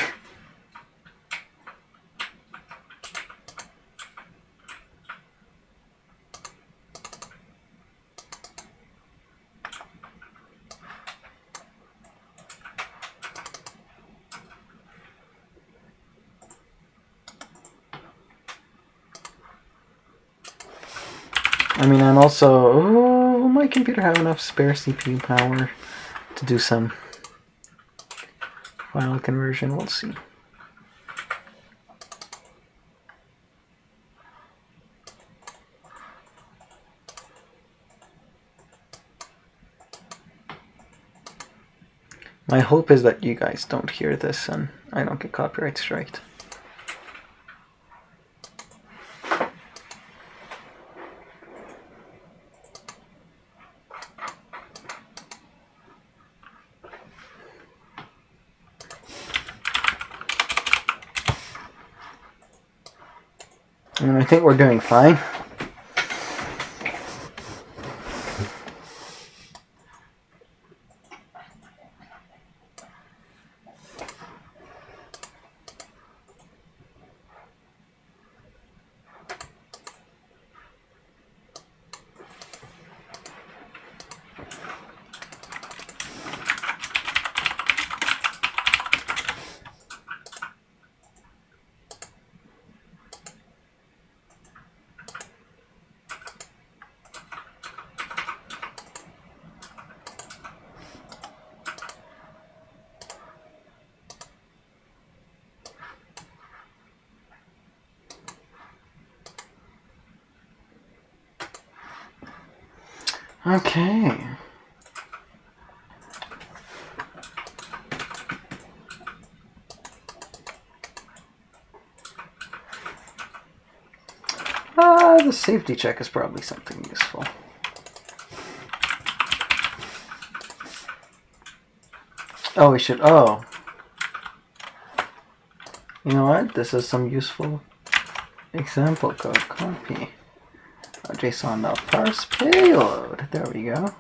I mean, I'm also... Oh, my computer have enough spare CPU power to do some file conversion. We'll see. My hope is that you guys don't hear this and I don't get copyright striked. And I think we're doing fine. Okay. The safety check is probably something useful. Oh, we should. Oh. You know what? This is some useful example code. Copy. JSON.parse payload. There we go.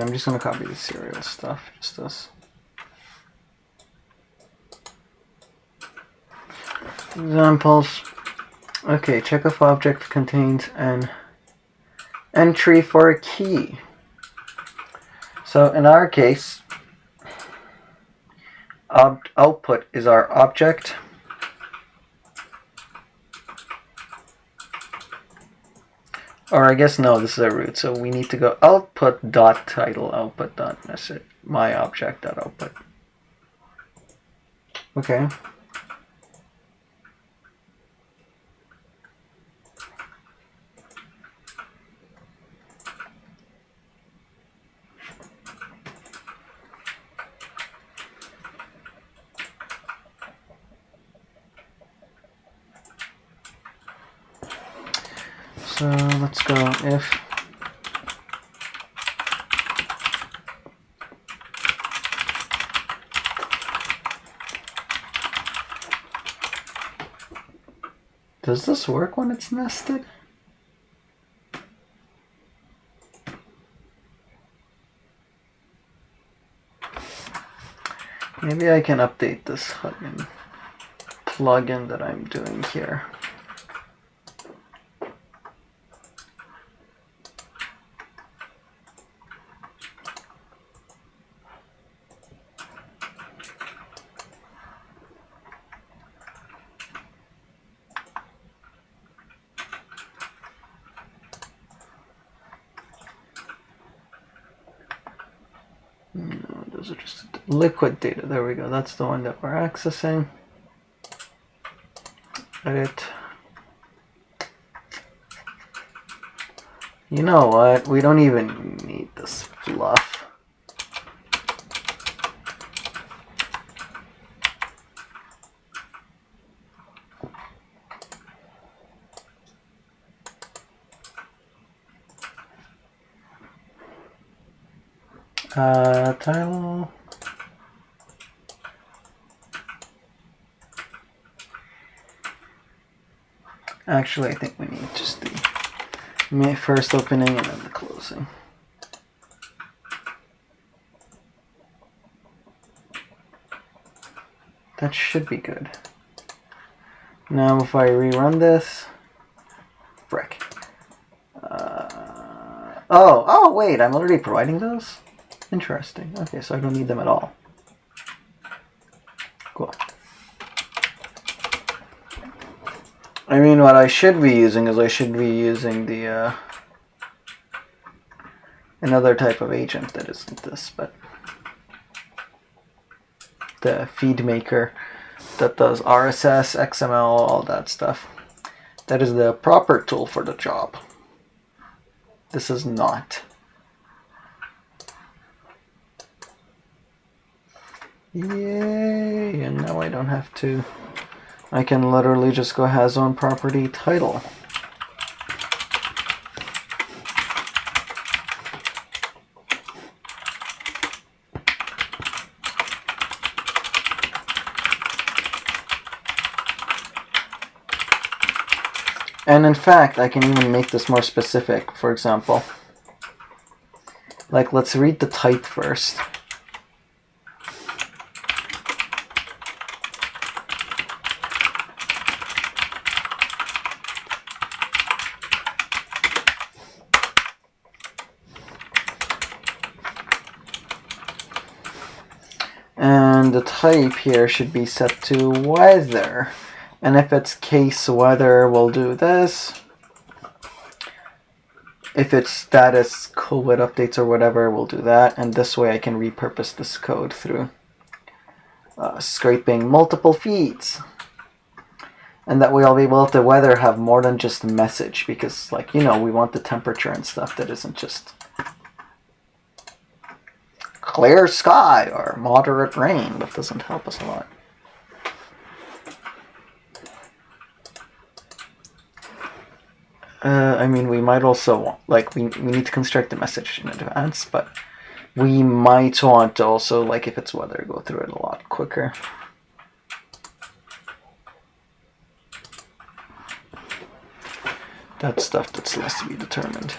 I'm just going to copy the serial stuff. Just this. Examples. Okay, check if object contains an entry for a key. So in our case, output is our object. Or I guess no, this is a root, so we need to go output dot title output dot message my object dot output. Okay. So let's go if does this work when it's nested? Maybe I can update this plugin that I'm doing here. No, those are just liquid data. There we go. That's the one that we're accessing. Edit. You know what? We don't even need this fluff. Title. Actually, I think we need just the first opening and then the closing. That should be good. Now if I rerun this, frick. Oh, wait, I'm already providing those? Interesting. Okay, so I don't need them at all. Cool. I mean, what I should be using is I should be using the another type of agent that isn't this, but the feed maker that does RSS, XML, all that stuff. That is the proper tool for the job. This is not. Yay! And now I don't have to. I can literally just go has own property title. And in fact, I can even make this more specific. For example, like let's read the type first. And then the type here should be set to weather. And if it's case weather, we'll do this. If it's status COVID updates or whatever, we'll do that. And this way I can repurpose this code through scraping multiple feeds. And that way I'll be able to weather have more than just a message, because, like, you know, we want the temperature and stuff that isn't just clear sky or moderate rain. That doesn't help us a lot. I mean, we might also, like, we need to construct the message in advance, but we might want to also, like, if it's weather, go through it a lot quicker. That's stuff that's less to be determined.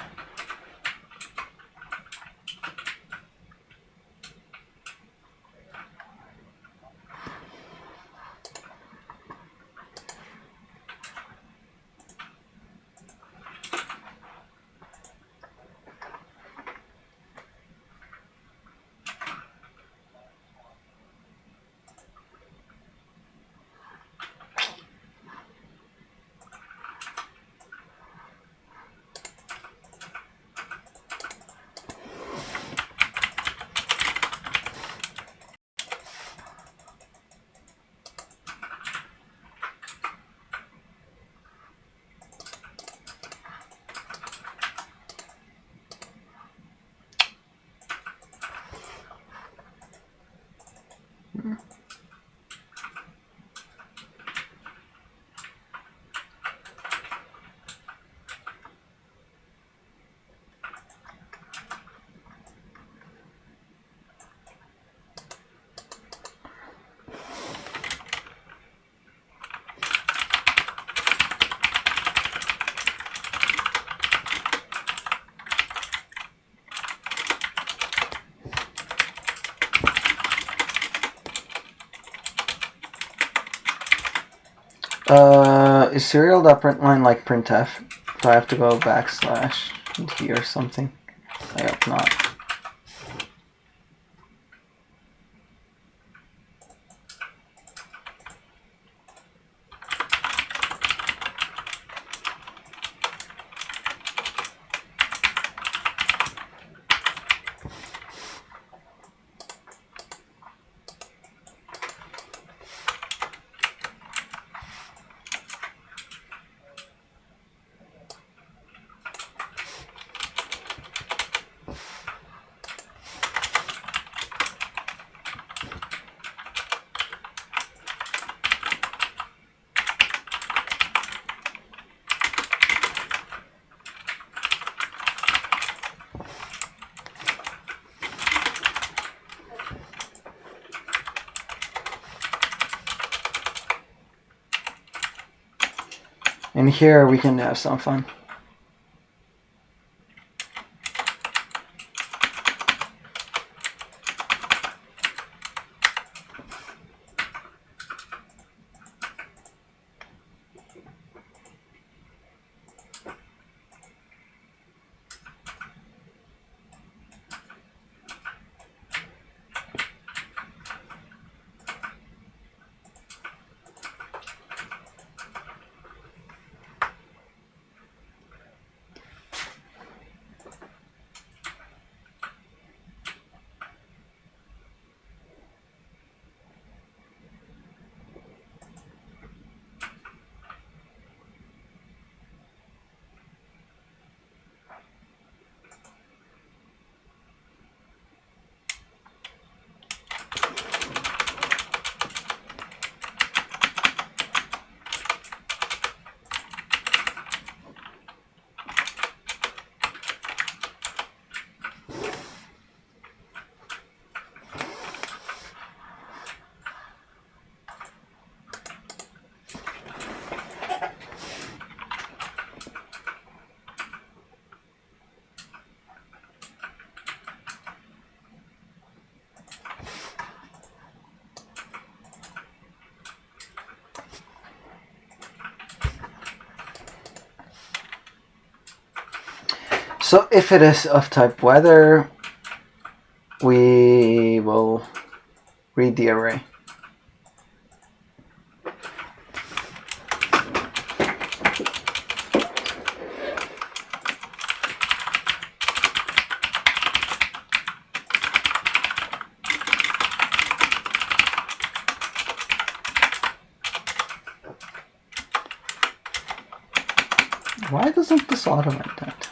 Is serial.println like printf? Do I have to go backslash d or something? I hope not. And here we can have some fun. So if it is of type weather, we will read the array. Why doesn't this automate that?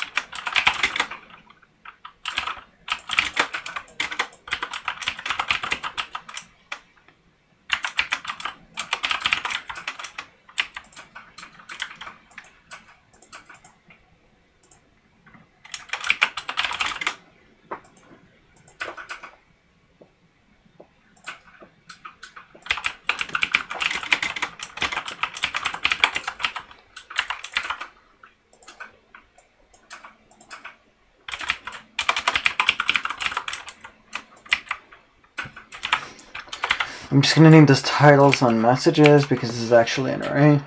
I'm just going to name this titles on messages because this is actually an array.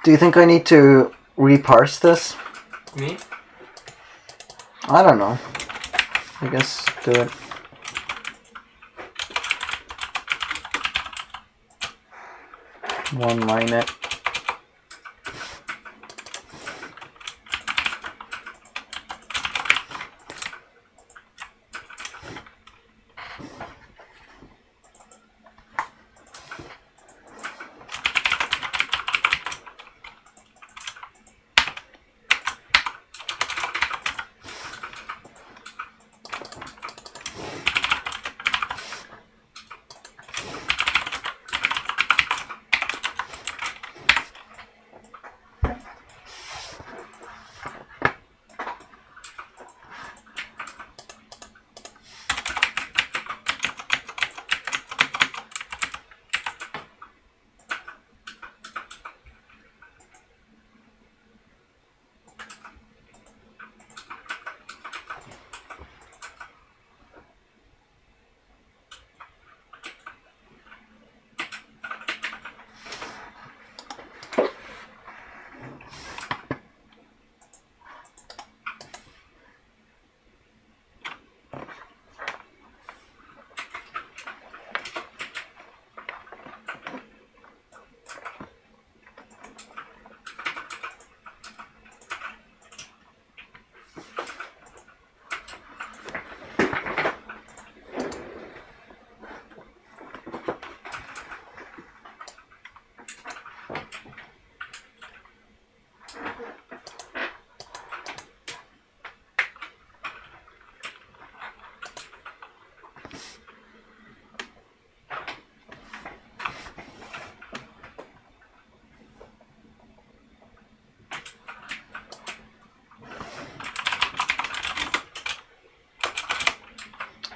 Do you think I need to reparse this? Me? I don't know. I guess do it. One line it.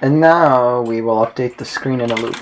And now we will update the screen in a loop.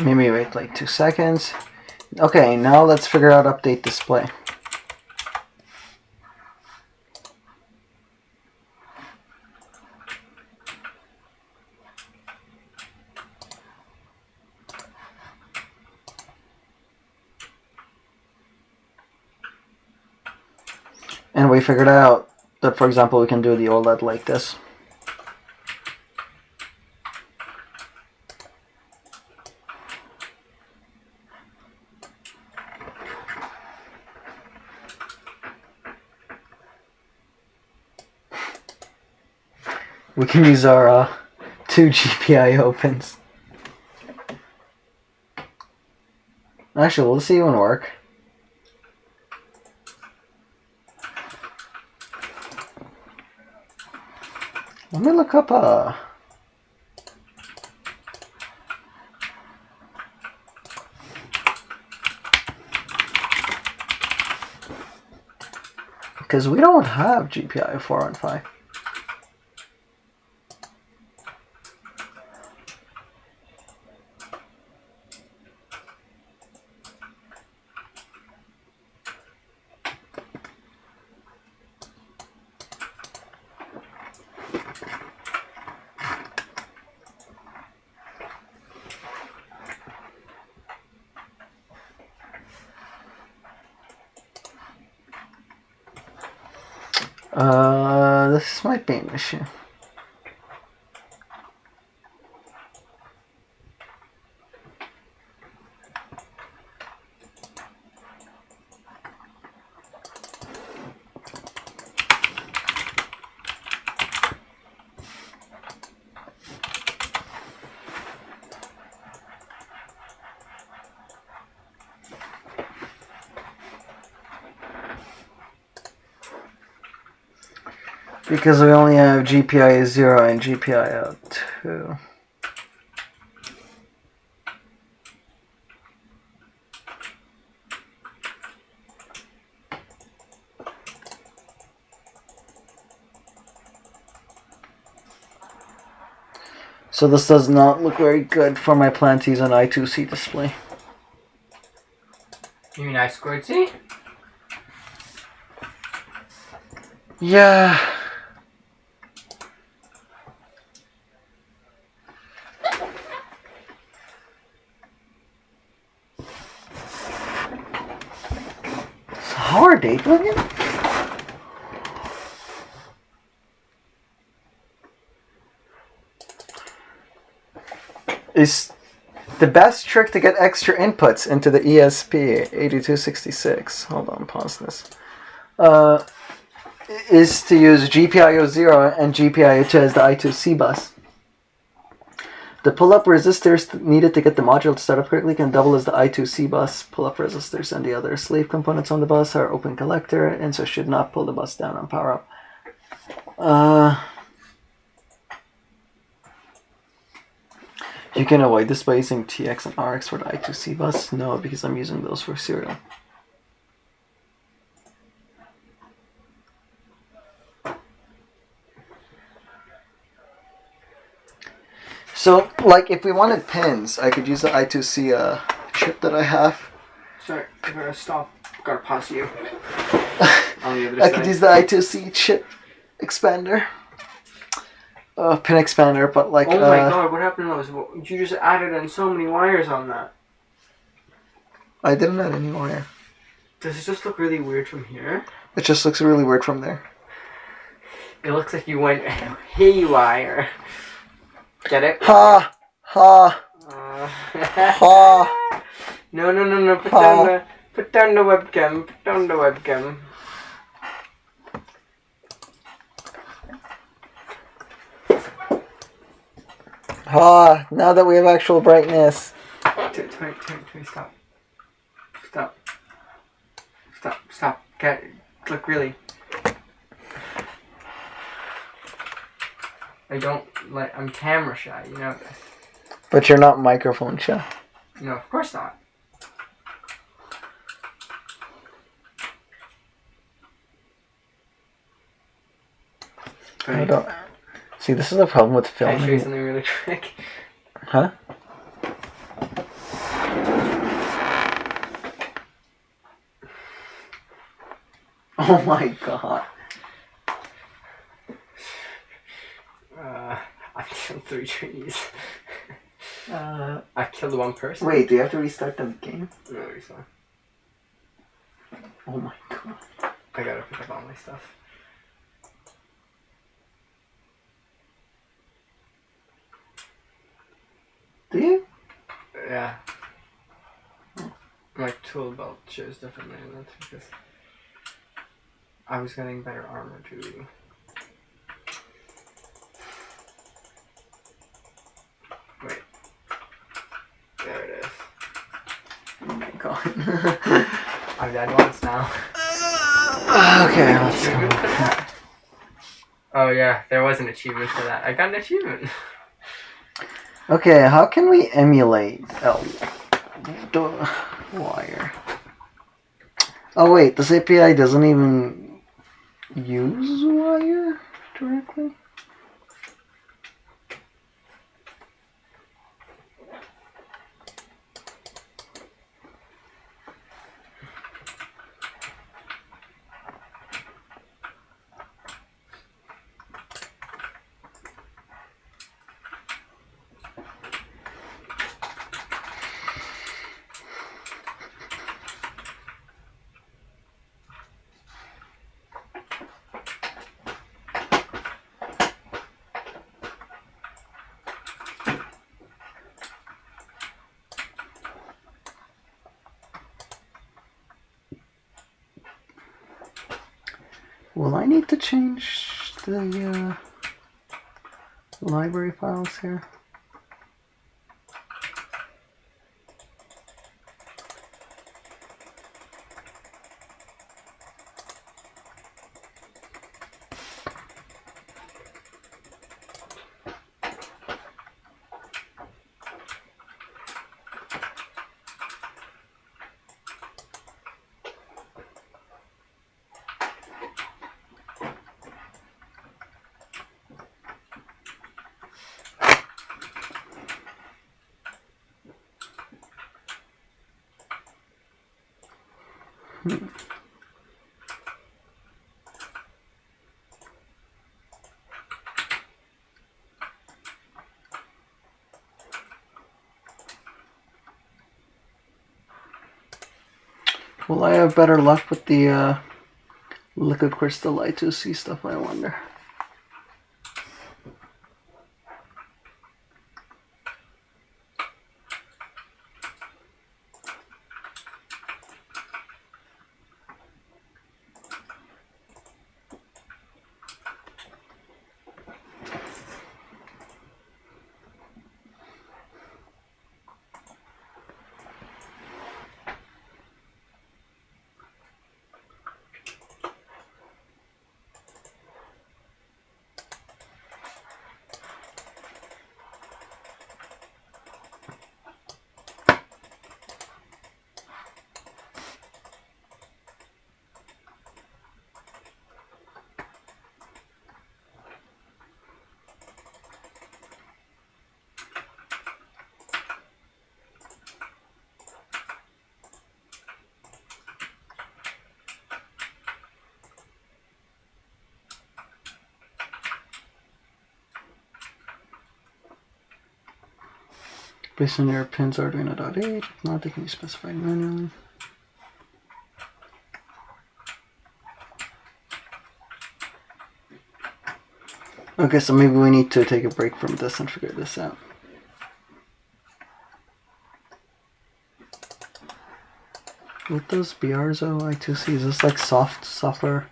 Maybe wait like 2 seconds. Okay, now let's figure out update display. And we figured out that, for example, we can do the OLED like this. We can use our 2 GPI opens. Actually, we'll see one work. Let me look up because we don't have GPI 415. This might be an issue. Because we only have GPI 0 and GPI 2. So this does not look very good for my plan to use an I2C display. You mean I2C? Yeah. How are they doing it? Is the best trick to get extra inputs into the ESP8266. Hold on, pause this. Is to use GPIO 0 and GPIO 2 as the I2C bus. The pull-up resistors needed to get the module to start up correctly can double as the I2C bus. Pull-up resistors and the other slave components on the bus are open collector and so should not pull the bus down on power up. You can avoid this by using TX and RX for the I2C bus. No, because I'm using those for serial. So, like, if we wanted pins, I could use the I2C chip that I have. Sorry, I gotta stop. Gotta pause you. On the other I side. could use the I2C chip expander. Pin expander, but like... Oh my god, what happened to those? You just added in so many wires on that. I didn't add any wire. Does it just look really weird from here? It just looks really weird from there. It looks like you went haywire. Get it? Ha! Ha! Ha! No. Put down the webcam. Put down the webcam. Ha! Now that we have actual brightness. Stop. Look, really. I'm camera shy, you know this. But you're not microphone shy. No, of course not. I don't... See, this is a problem with Can I show you filming. something really quick? Huh? Oh my god. I've killed 3 trees. I've killed 1 person. Wait, do you have to restart the game? No, it's fine. Oh my god. I gotta pick up all my stuff. Do you? Yeah. My tool belt shows differently, and that's because I was getting better armor too. going. I've done once now. Okay, let's Achievement go. for that? Oh yeah, there was an achievement for that. I got an achievement. Okay, how can we emulate the wire? Oh wait, this API doesn't even use wire directly? Will I need to change the library files here? Will I have better luck with the liquid crystal I2C stuff, I wonder? Based on your pins Arduino.h, if not, they can be specified manually. Okay, so maybe we need to take a break from this and figure this out. What does Biarzo I2C? Is this like software?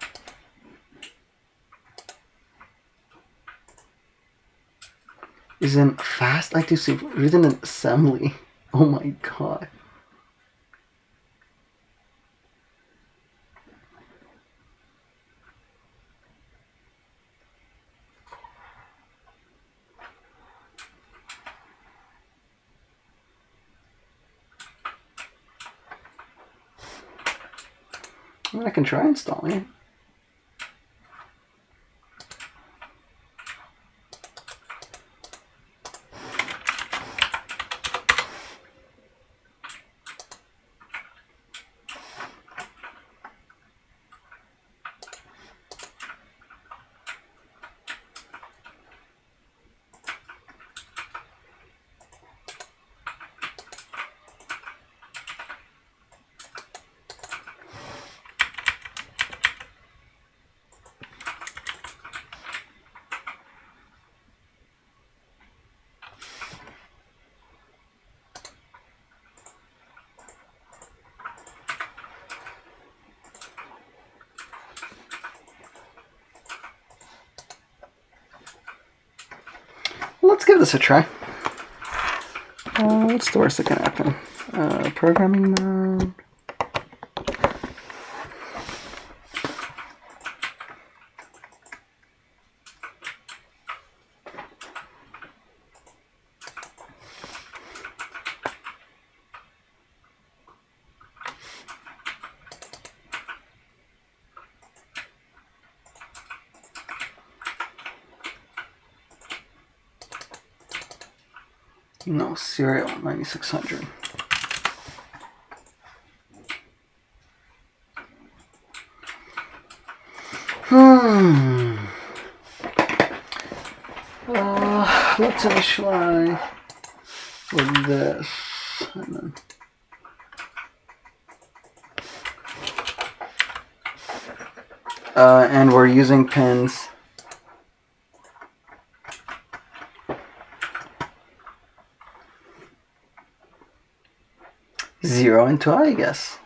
Is in fast I2C written in assembly? Oh my god. I mean, I can try installing it. Let's give this a try. What's the worst that can happen? Programming mode. No, serial 9600. Let's initialize with this, and we're using pins 0 and 2, I guess.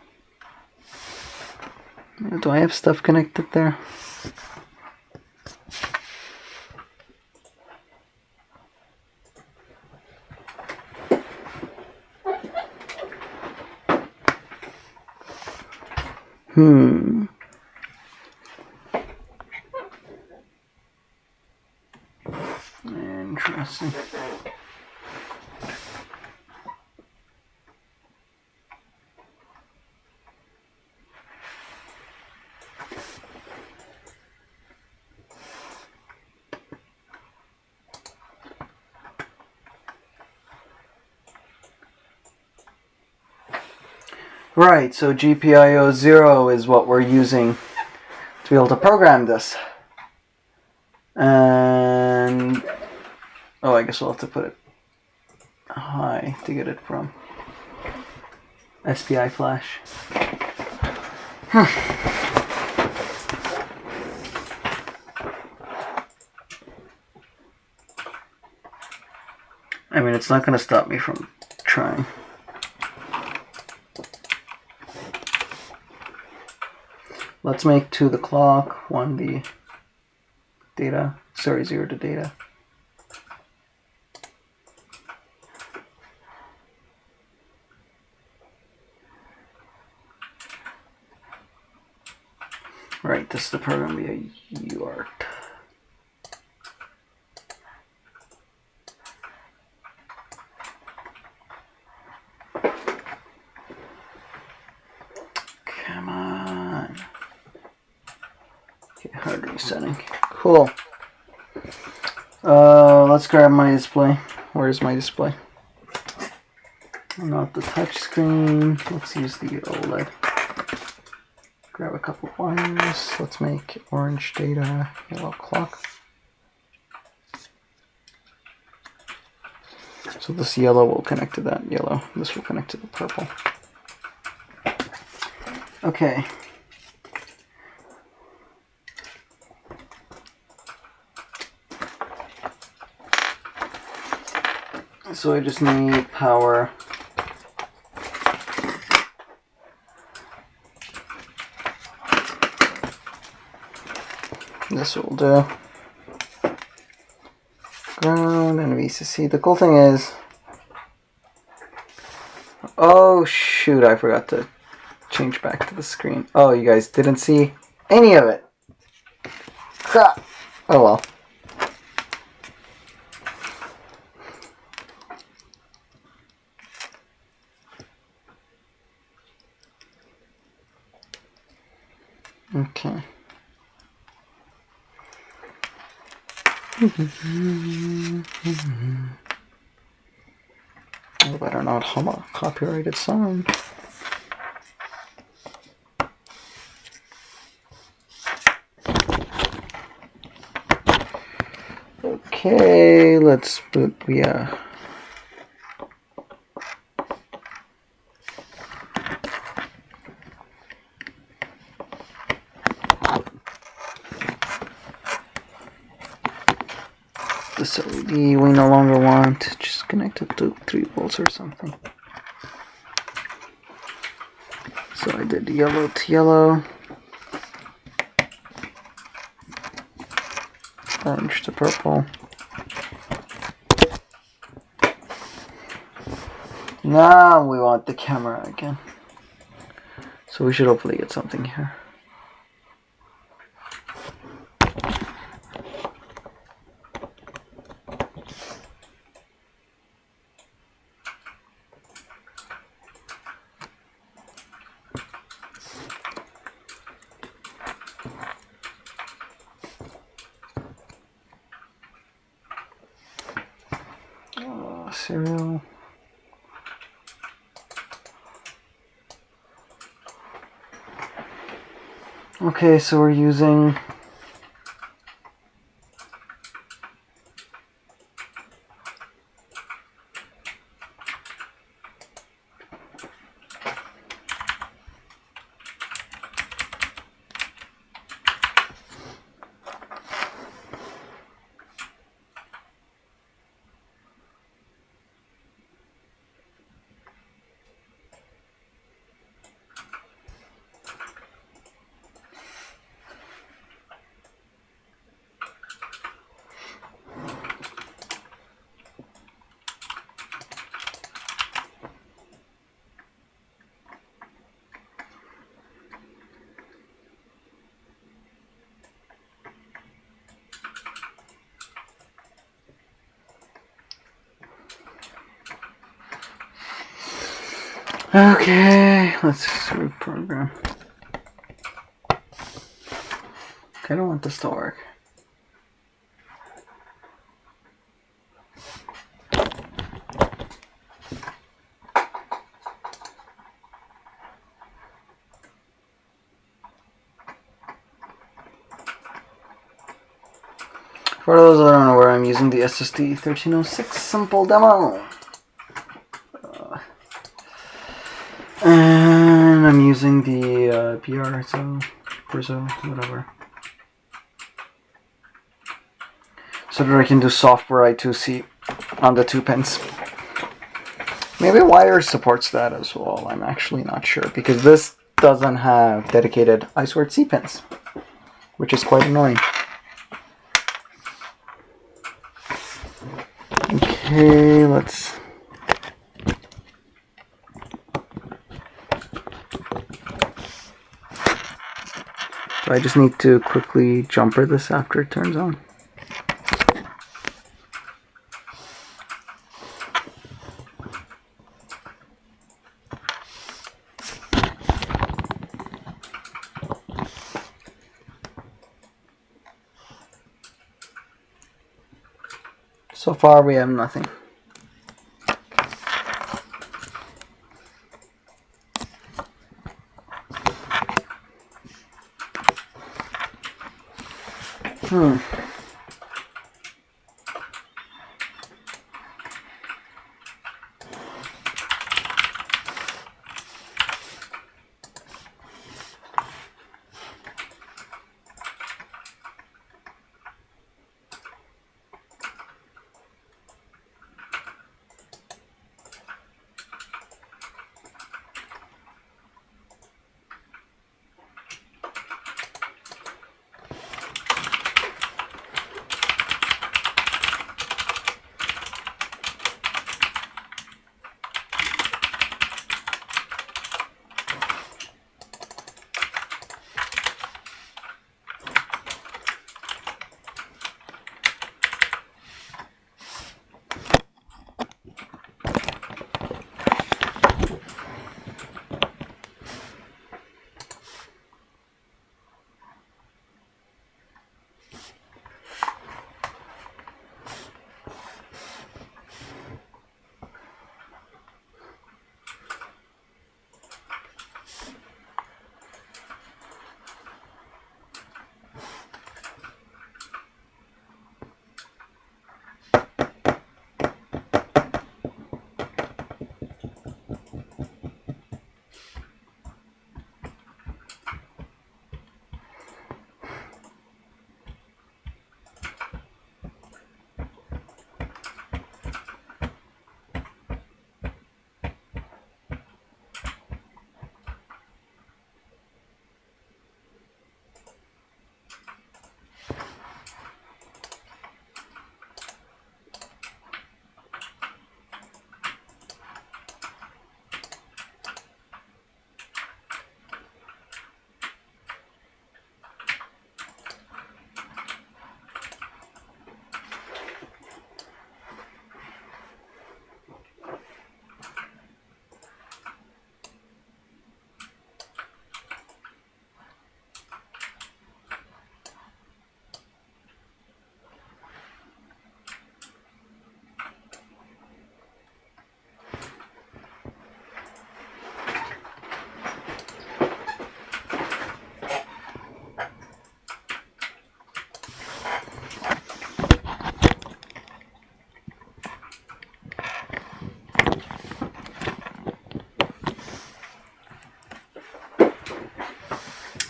Do I have stuff connected there? Interesting. Right, so GPIO 0 is what we're using to be able to program this. And oh, I guess we'll have to put it high to get it from SPI flash. I mean, it's not going to stop me from trying. Let's make 2 the clock, 1 the data, sorry, 0 to data. Right, this is the program via UART. Come on. Okay, hard resetting. Cool. Let's grab my display. Where's my display? Not the touch screen. Let's use the OLED. Grab a couple wires. Let's make orange data, yellow clock. So this yellow will connect to that yellow. This will connect to the purple. Okay. So I just need power. This will do. Ground and VCC. The cool thing is, oh shoot, I forgot to change back to the screen. Oh, you guys didn't see any of it. Crap. Oh well. Okay. I better not hum a copyrighted song. Okay, let's boot via this LED we no longer want, just connect it to 3 volts or something. So I did yellow to yellow, orange to purple, Now we want the camera again. So we should hopefully get something here. Serial. Okay, so we're using okay, let's reprogram. I don't want this to work. For those that don't know where I'm using the SSD1306 simple demo. And I'm using the Brzo, whatever. So that I can do software I2C on the 2 pins. Maybe Wire supports that as well, I'm actually not sure. Because this doesn't have dedicated I2C pins, which is quite annoying. Okay, let's... So I just need to quickly jumper this after it turns on. So far we have nothing.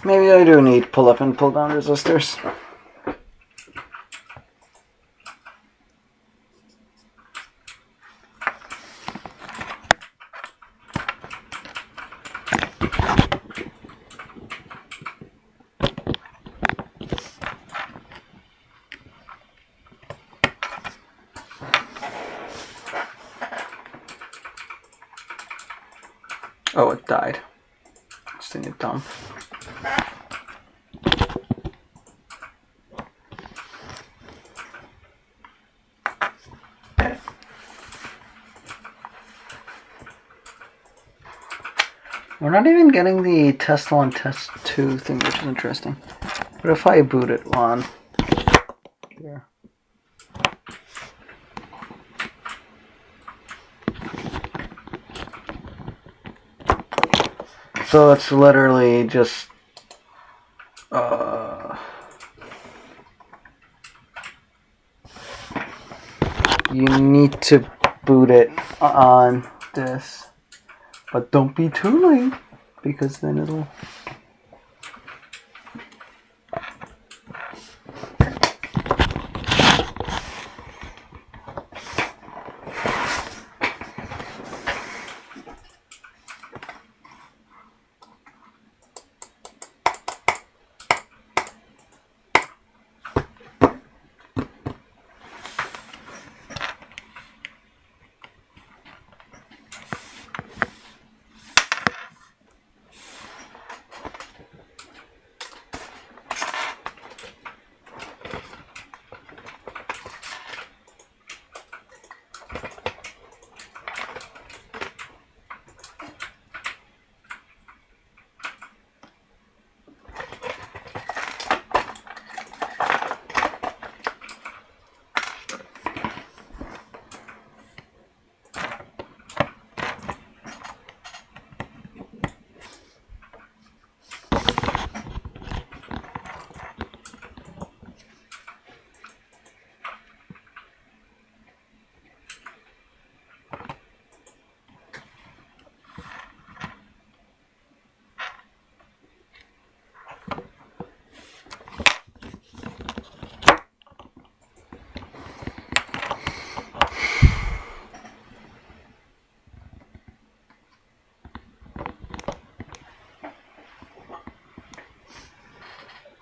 Maybe I do need pull up and pull down resistors. Oh, it died. This thing is dumb. We're not even getting the test 1, test 2 thing, which is interesting. What if I boot it on here? So it's literally just you need to boot it on this, but don't be too late because then it'll.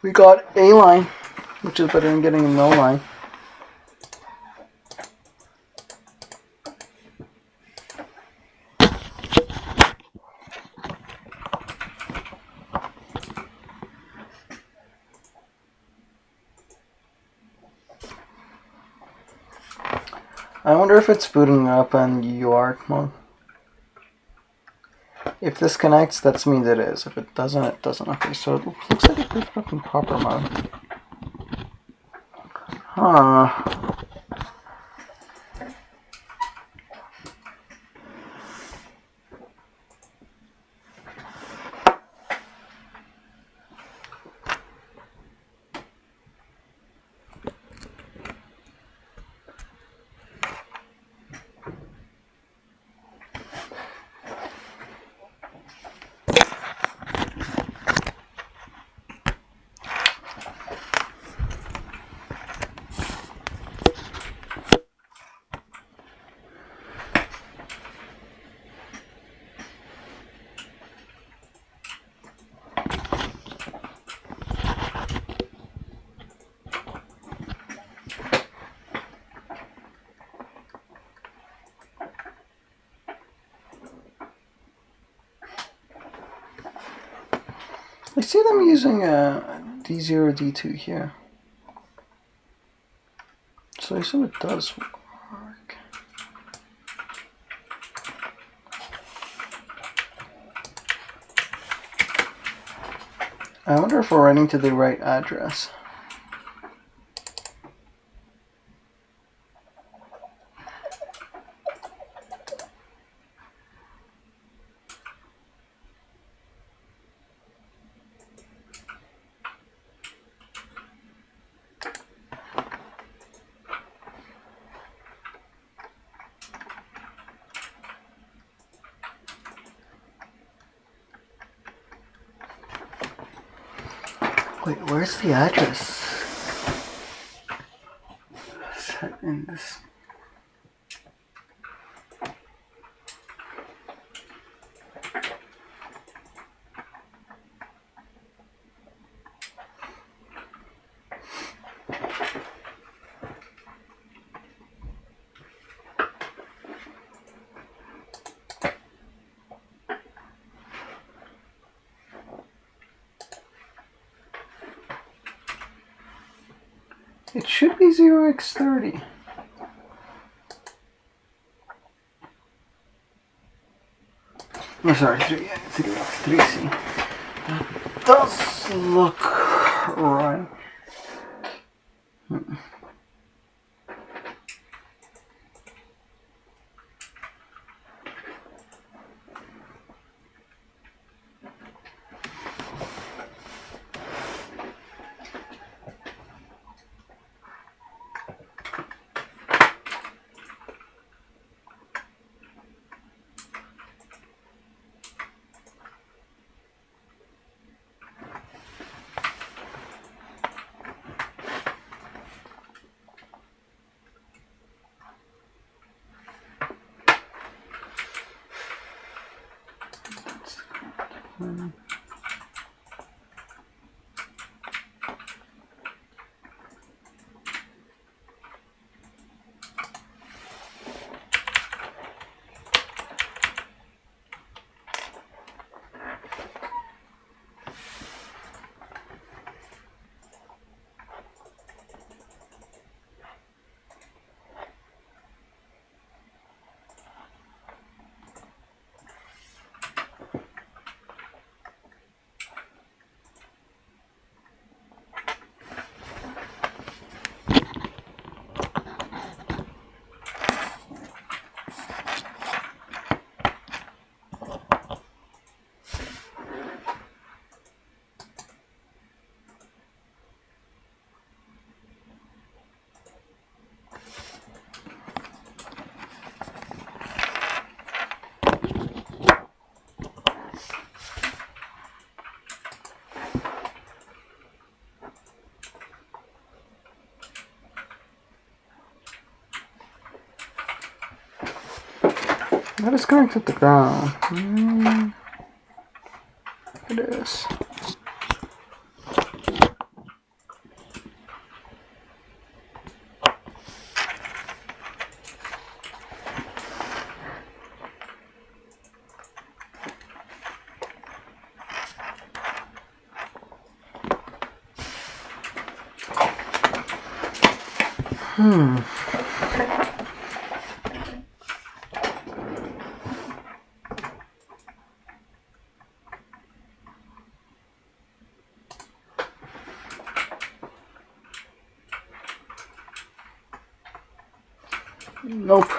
We got a line, which is better than getting a no line. I wonder if it's booting up on UART mode. If this connects, that means it is. If it doesn't, it doesn't. Okay, so it looks like it boots up in proper mode. Huh. I see them using D0, D2 here. So I assume it does work. I wonder if we're writing to the right address. Wait, where's the address? Set in this. It should be 0x30. Oh, sorry, 3x3C. That does look right. That is connected to the ground. It is. Nope.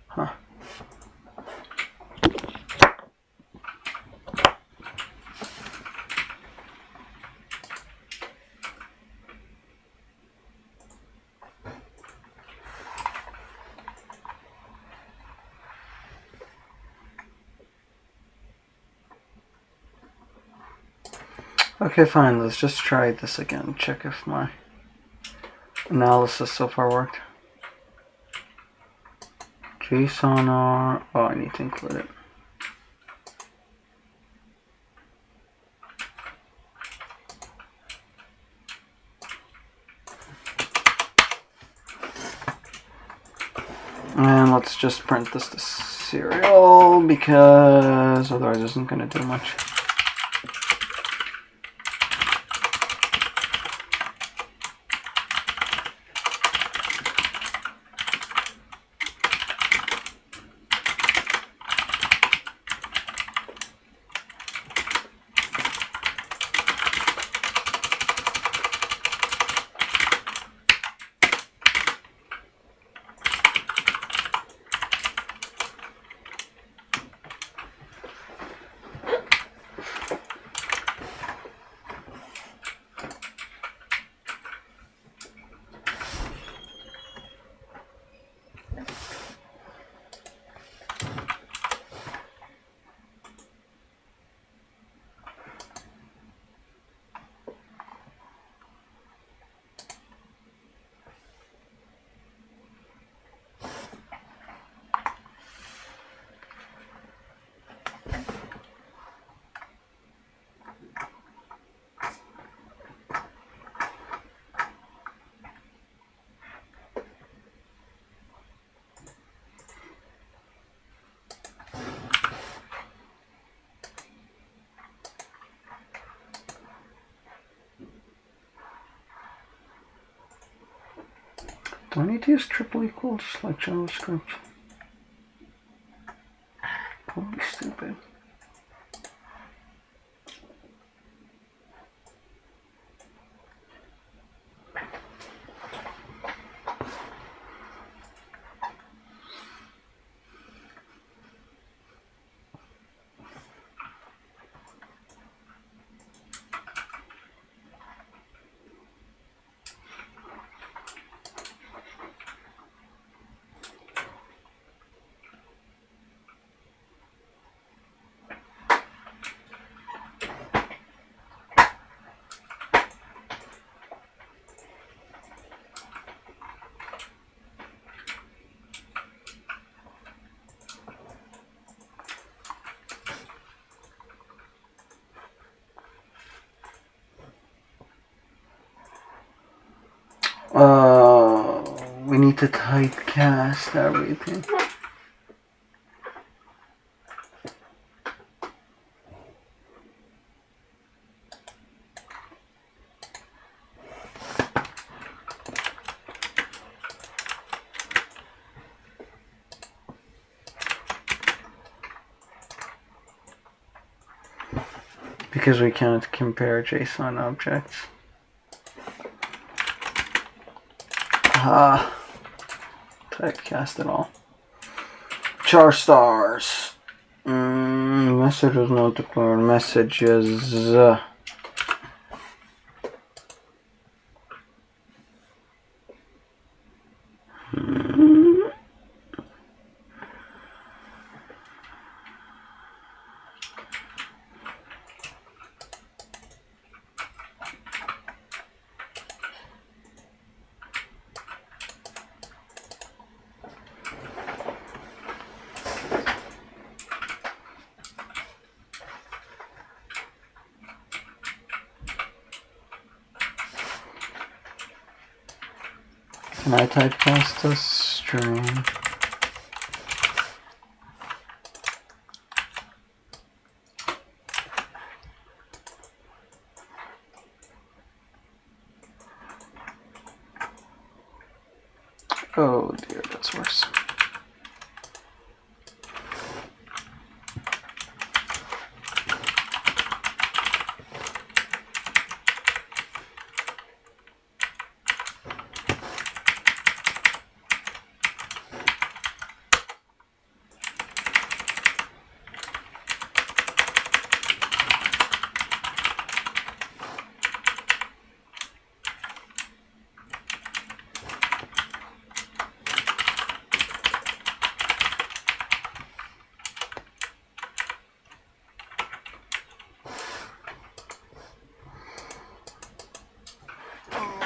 Huh. Okay, fine, let's just try this again. Check if my analysis so far worked. JSON. Oh, I need to include it. And let's just print this to serial because otherwise it isn't going to do much. Do I need to use triple equal just like JavaScript? Probably stupid. We need to typecast everything. Because we can't compare JSON objects. Typecast it all. Char stars. Messages not declared. Messages. Can I typecast a string? Oh dear, that's worse.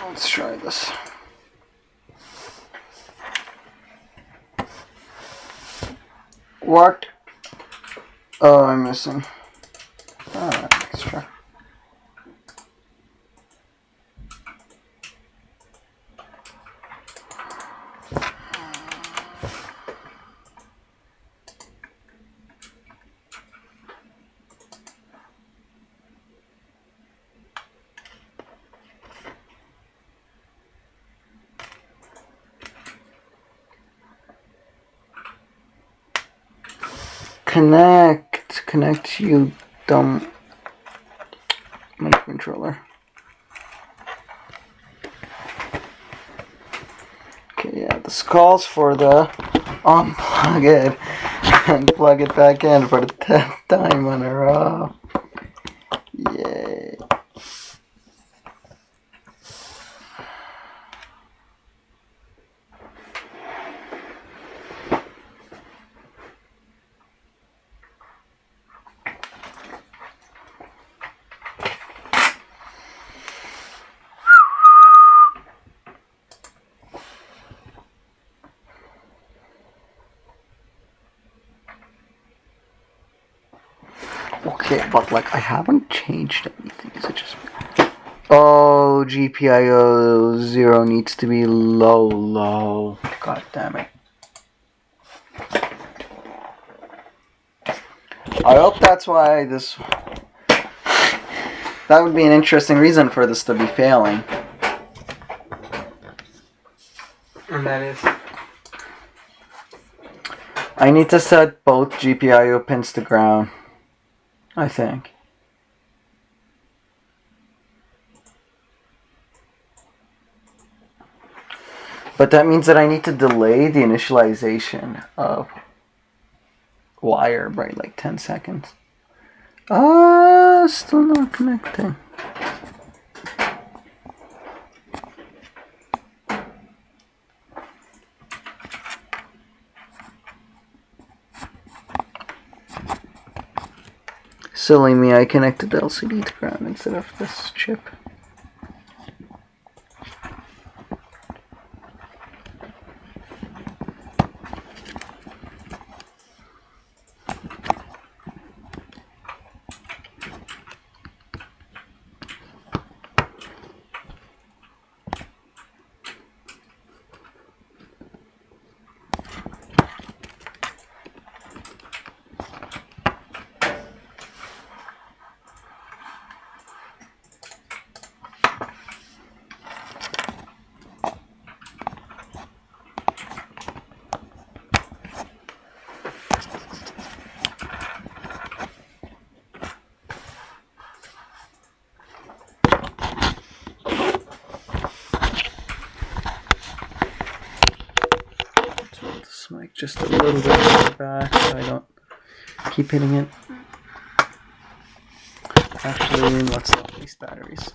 Let's try this. What? Oh, I'm missing. Alright, let's try. Connect, you dumb microcontroller. Okay, yeah, this calls for the unplug it and plug it back in for the 10th time in a row. Yay. Okay, but like I haven't changed anything. Is it just... Oh, GPIO 0 needs to be low. God damn it. I hope that's why this... That would be an interesting reason for this to be failing. one that is. I need to set both GPIO pins to ground, I think. But that means that I need to delay the initialization of wire by like 10 seconds. Still not connecting. Silly me, I connected the LCD to ground instead of this chip. Mic just a little bit back so I don't keep hitting it. Actually, let's stop these batteries.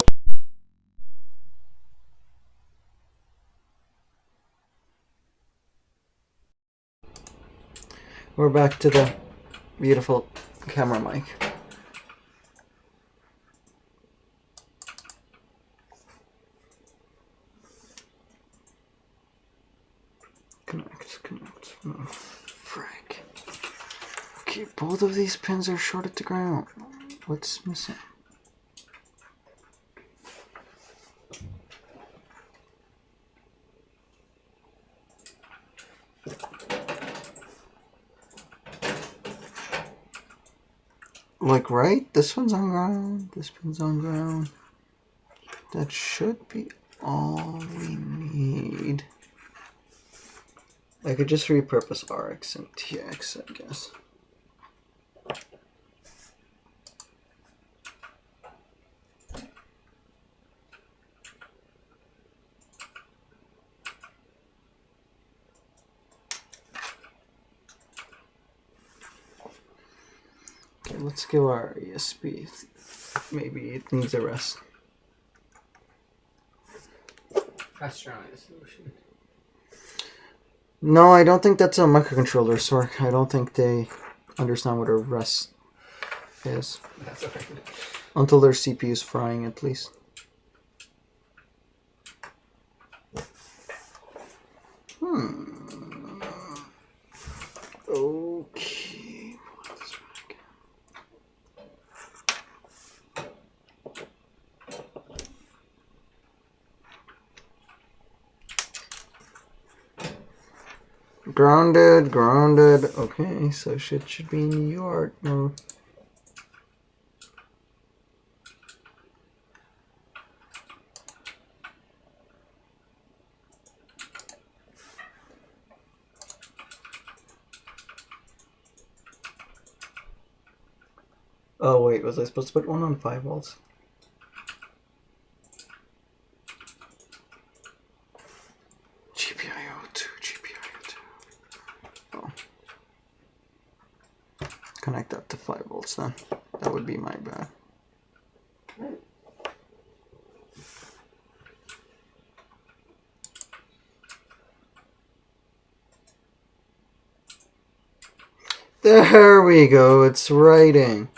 We're back to the beautiful camera mic. Connect. Oh, frick. Okay, both of these pins are shorted to ground. What's missing? Like, right? This one's on ground. This one's on ground. That should be all we need. I could just repurpose RX and TX, I guess. Okay, let's give our ESP. Maybe it needs a rest. That's strong solution. No, I don't think that's a microcontroller's work. I don't think they understand what a rest is. That's okay. Until their CPU's frying, at least. Okay. Grounded. Okay, so shit should be in UART mode. Oh wait, was I supposed to put one on 5 volts? Connect that to 5 volts then. That would be my bad. There we go, it's writing.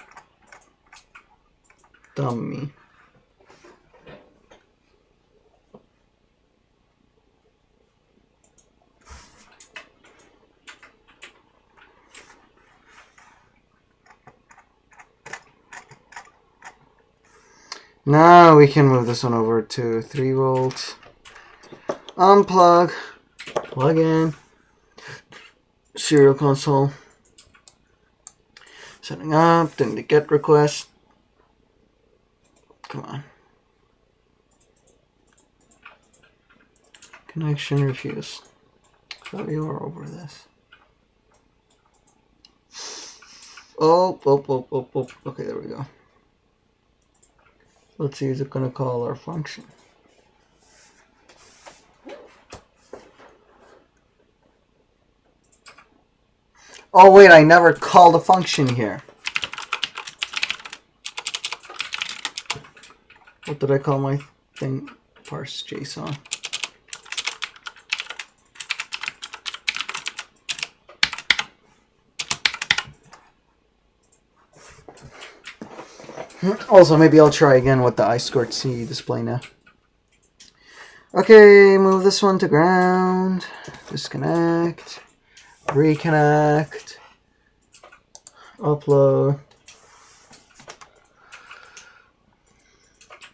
Dummy. Now we can move this one over to 3 volts. Unplug. Plug in. Serial console. Setting up. Doing the get request. Come on. Connection refused. thought we were over this. Oh. Okay, there we go. Let's see, is it going to call our function? Oh wait, I never called a function here. What did I call my thing? Parse JSON. Also, maybe I'll try again with the I2C display now. Okay, move this one to ground. Disconnect. Reconnect. Upload.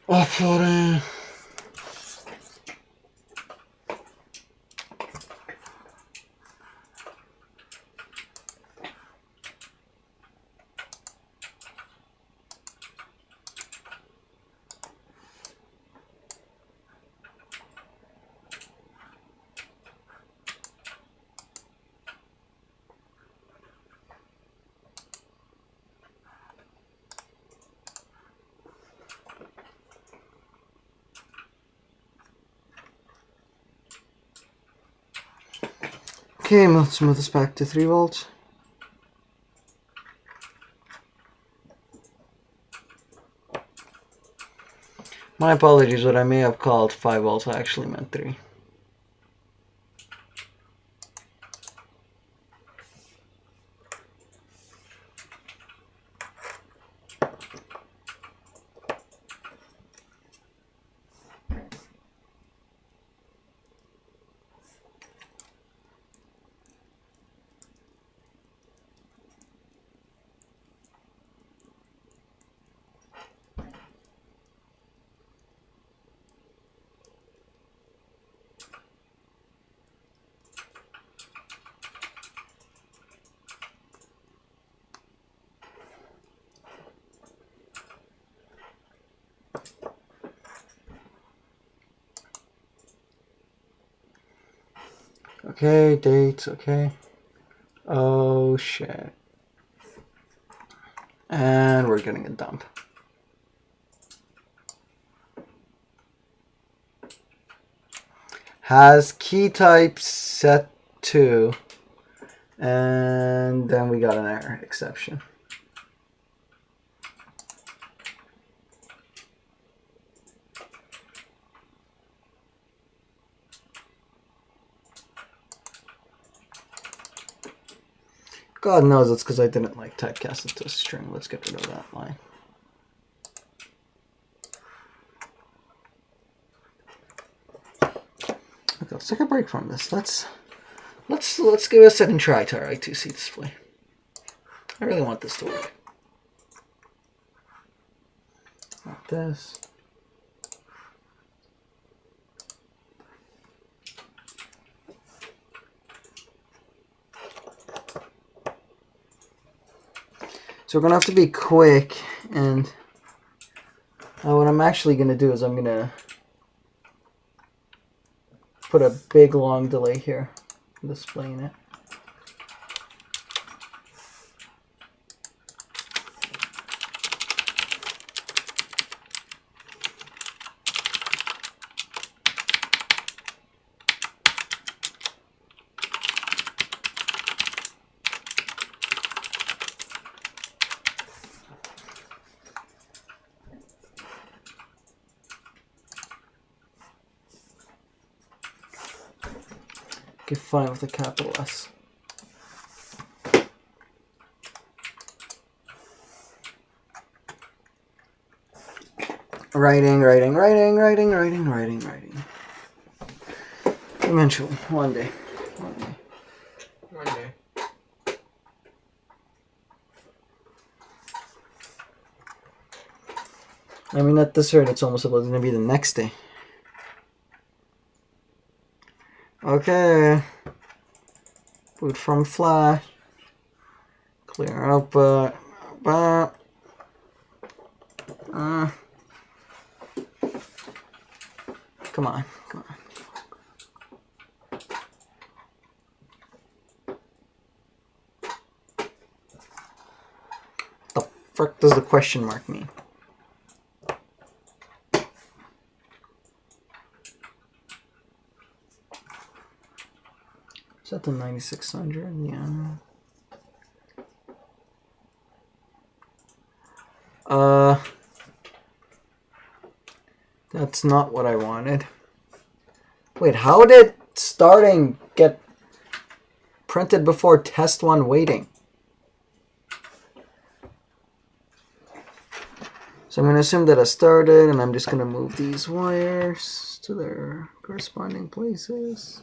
Uploading. Okay, let's move this back to 3 volts. My apologies, what I may have called 5 volts, I actually meant 3. Okay, dates, okay. Oh shit. And we're getting a dump. Has key type set to, and then we got an error exception. God knows it's because I didn't like typecast it to a string. Let's get rid of that line. Okay, let's take a break from this. Let's give it a second try to our I2C display. I really want this to work. Like this. So we're going to have to be quick, and what I'm actually going to do is I'm going to put a big long delay here, displaying it. Okay, fine with a capital S. Writing. Eventually, one day. I mean, at this rate, it's almost about going to be the next day. Okay. Boot from flash. Clear output. Come on. frick does the question mark mean? Is that the 9600? Yeah. That's not what I wanted. Wait, how did starting get printed before test one waiting? So I'm going to assume that it started, and I'm just going to move these wires to their corresponding places.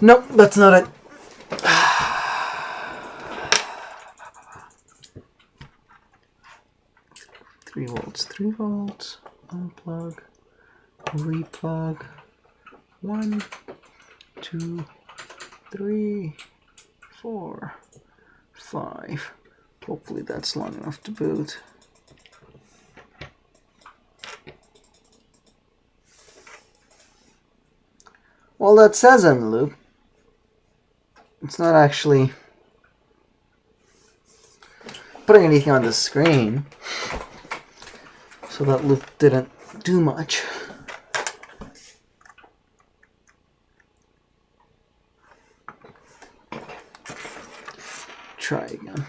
Nope, that's not it. 3 volts, 3 volts, unplug, replug, 1, 2, 3, 4, 5. Hopefully that's long enough to boot. Well, that says in loop. It's not actually putting anything on the screen, so that loop didn't do much. Try again.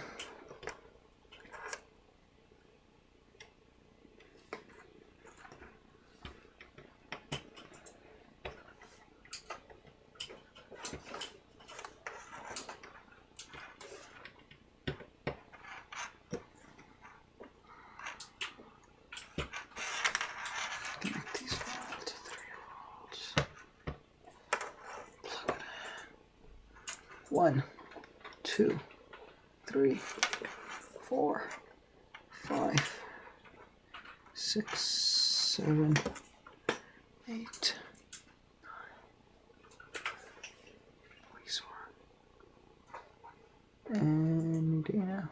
One, 2, 3, 4, 5, 6, 7, 8, 9. And yeah.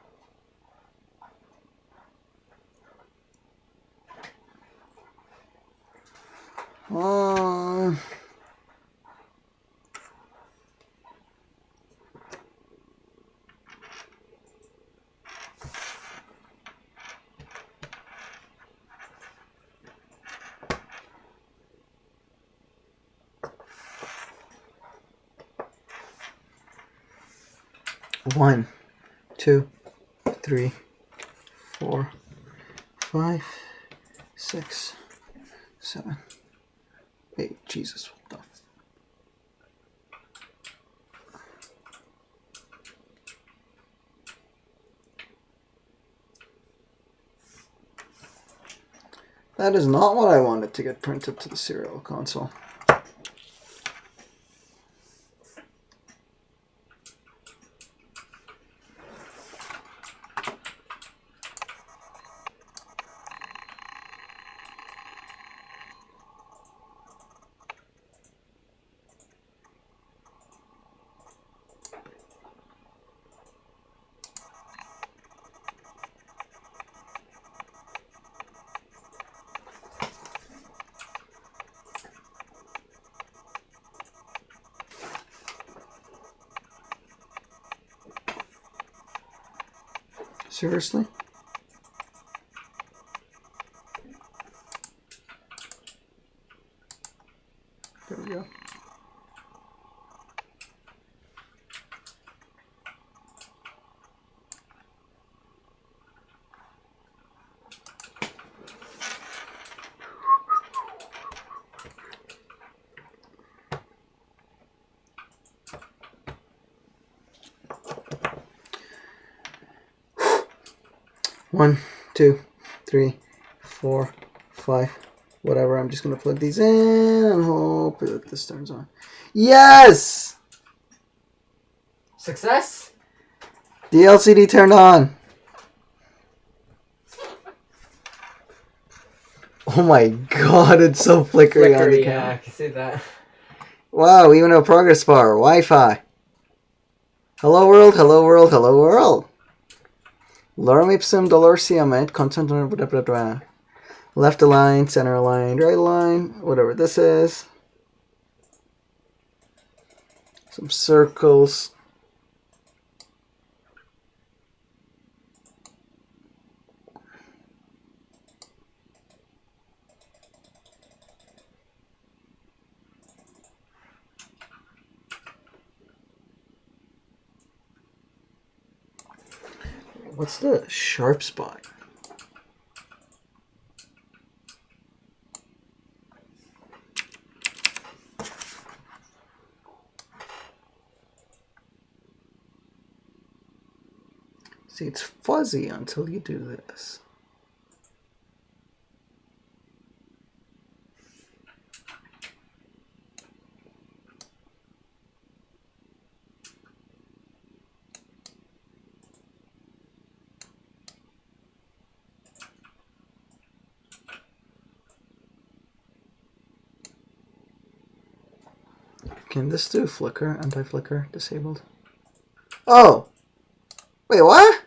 One, 2, 3, 4, 5, 6, 7, 8. Jesus, what the f... That is not what I wanted to get printed to the serial console. Seriously? There we go. One, 2, 3, 4, 5, whatever. I'm just going to plug these in and hope that this turns on. Yes! Success? The LCD turned on. Oh my god, it's so flickery on the camera. Yeah, I can see that. Wow, even a progress bar. Wi-Fi. Hello world, hello world, hello world. Lorem ipsum dolorsium et content blah, blah, blah, blah. Left align, center align, right align, whatever this is. Some circles. What's the sharp spot? See, it's fuzzy until you do this. Can this do flicker, anti-flicker, disabled? Oh! Wait, what?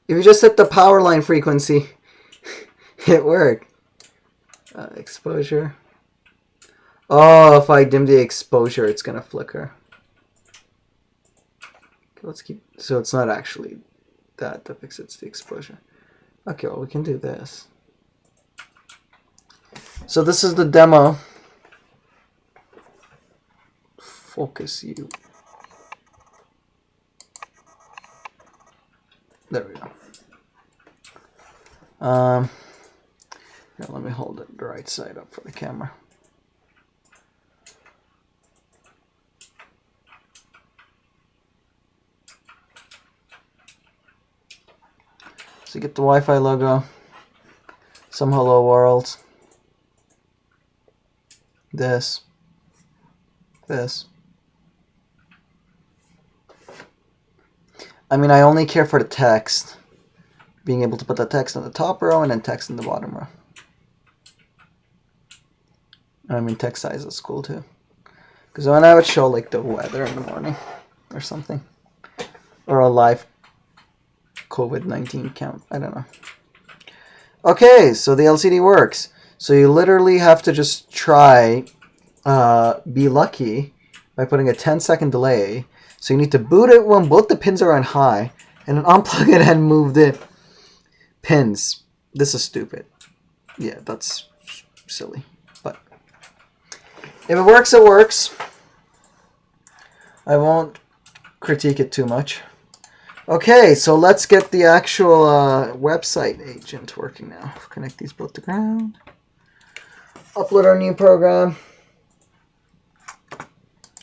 If you just set the power line frequency, it worked. Exposure. Oh, if I dim the exposure, it's gonna flicker. Okay, let's keep, so it's not actually that to fix it's the exposure. Okay, well we can do this. So this is the demo. Focus you. There we go. Here, let me hold it the right side up for the camera. So you get the Wi-Fi logo, some hello world, this. I mean, I only care for the text. Being able to put the text on the top row and then text in the bottom row. I mean, text size is cool too. Because when I would show like the weather in the morning or something. Or a live COVID-19 count. I don't know. Okay, so the LCD works. So you literally have to just try, be lucky by putting a 10-second delay. So you need to boot it when both the pins are on high, and then unplug it and move the pins. This is stupid. Yeah, that's silly. But if it works, it works. I won't critique it too much. Okay, so let's get the actual website agent working now. Connect these both to ground. Upload our new program.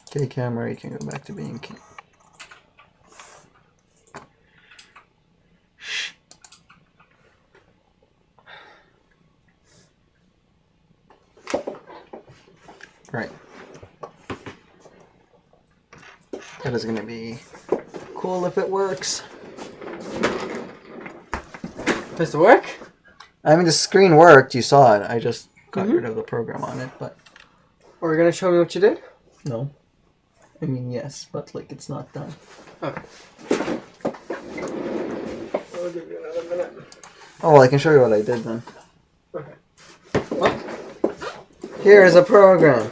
Okay, camera, you can go back to being king. Right. That is going to be cool if it works. Does it work? I mean, the screen worked. You saw it. I just got rid of the program on it, but... Are you going to show me what you did? No. I mean, yes, but, like, it's not done. Okay. I'll give you another minute. Oh, well, I can show you what I did then. Okay. What? Here is a program.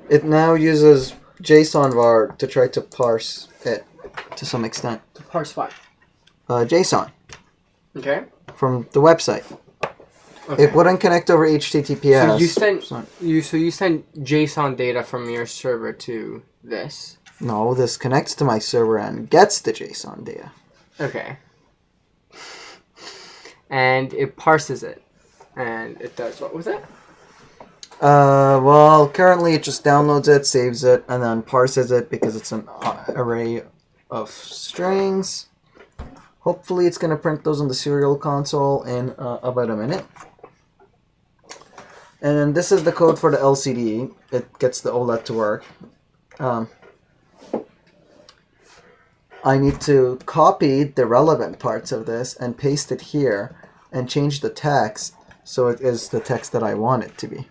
It now uses JSON var to try to parse it to some extent. To parse what? JSON. Okay. From the website. Okay. It wouldn't connect over HTTPS. So you send JSON data from your server to this. No, this connects to my server and gets the JSON data. Okay. And it parses it. And it does what with it? Well, currently it just downloads it, saves it, and then parses it because it's an array of strings. Hopefully it's going to print those on the serial console in about a minute. And then this is the code for the LCD. It gets the OLED to work. I need to copy the relevant parts of this and paste it here and change the text so it is the text that I want it to be.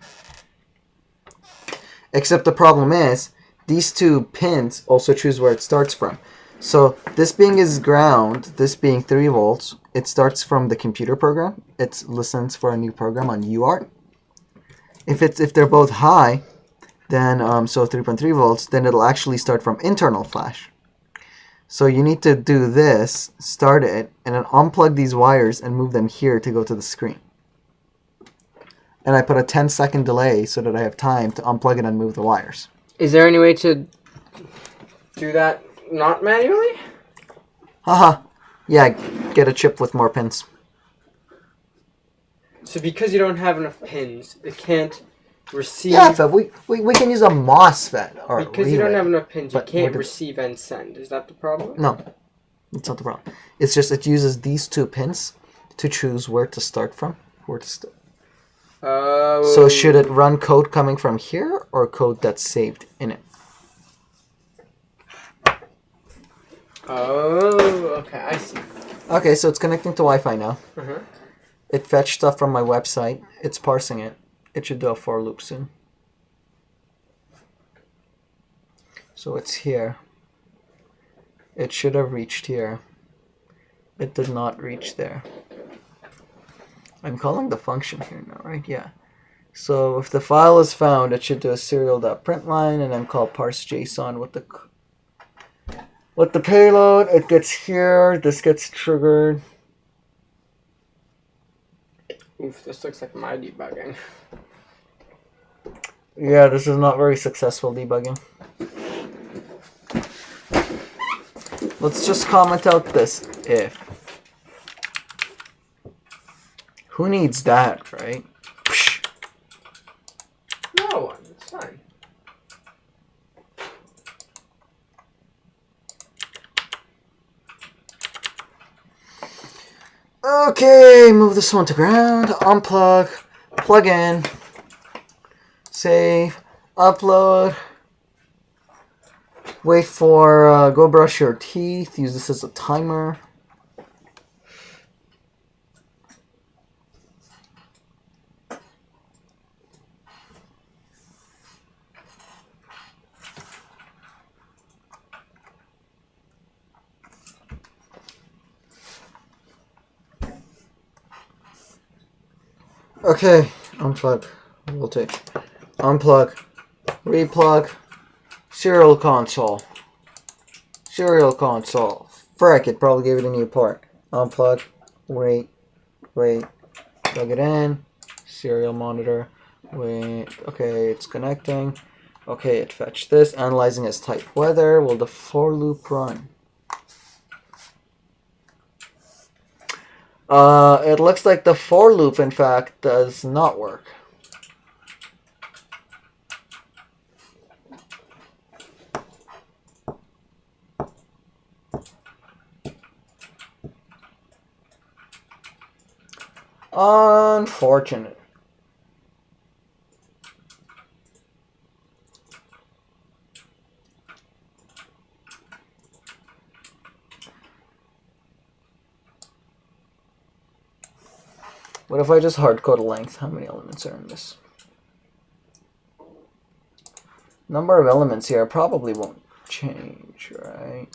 Except the problem is, these two pins also choose where it starts from. So this being is ground, this being 3 volts, it starts from the computer program. It listens for a new program on UART. If they're both high, then so 3.3 volts, then it'll actually start from internal flash. So you need to do this, start it, and then unplug these wires and move them here to go to the screen. And I put a 10-second delay so that I have time to unplug it and move the wires. Is there any way to do that not manually? Haha. Yeah, get a chip with more pins. So because you don't have enough pins, it can't receive... Yeah, but we can use a MOSFET or because relay, you don't have enough pins, you but can't receive and send. Is that the problem? No, it's not the problem. It's just it uses these 2 pins to choose where to start from. Oh. So should it run code coming from here or code that's saved in it? Oh, okay, I see. Okay, so it's connecting to Wi-Fi now. Uh-huh. It fetched stuff from my website. It's parsing it. It should do a for loop soon. So it's here. It should have reached here. It did not reach there. I'm calling the function here now, right? Yeah. So if the file is found, it should do a serial.println and then call parse JSON with the payload. It gets here. This gets triggered. Oof, this looks like my debugging. Yeah, this is not very successful debugging. Let's just comment out this if. Who needs that, right? Psh. No one, it's fine. Okay, move this one to ground, unplug, plug in, save, upload, wait for go brush your teeth, use this as a timer. Okay, unplug, voltage, unplug, replug, serial console, frick, it probably gave it a new port, unplug, wait, plug it in, serial monitor, wait, okay, it's connecting, okay, it fetched this, analyzing as type weather, will the for loop run? It looks like the for loop, in fact, does not work. Unfortunate. What if I just hardcode a length? How many elements are in this? Number of elements here probably won't change, right?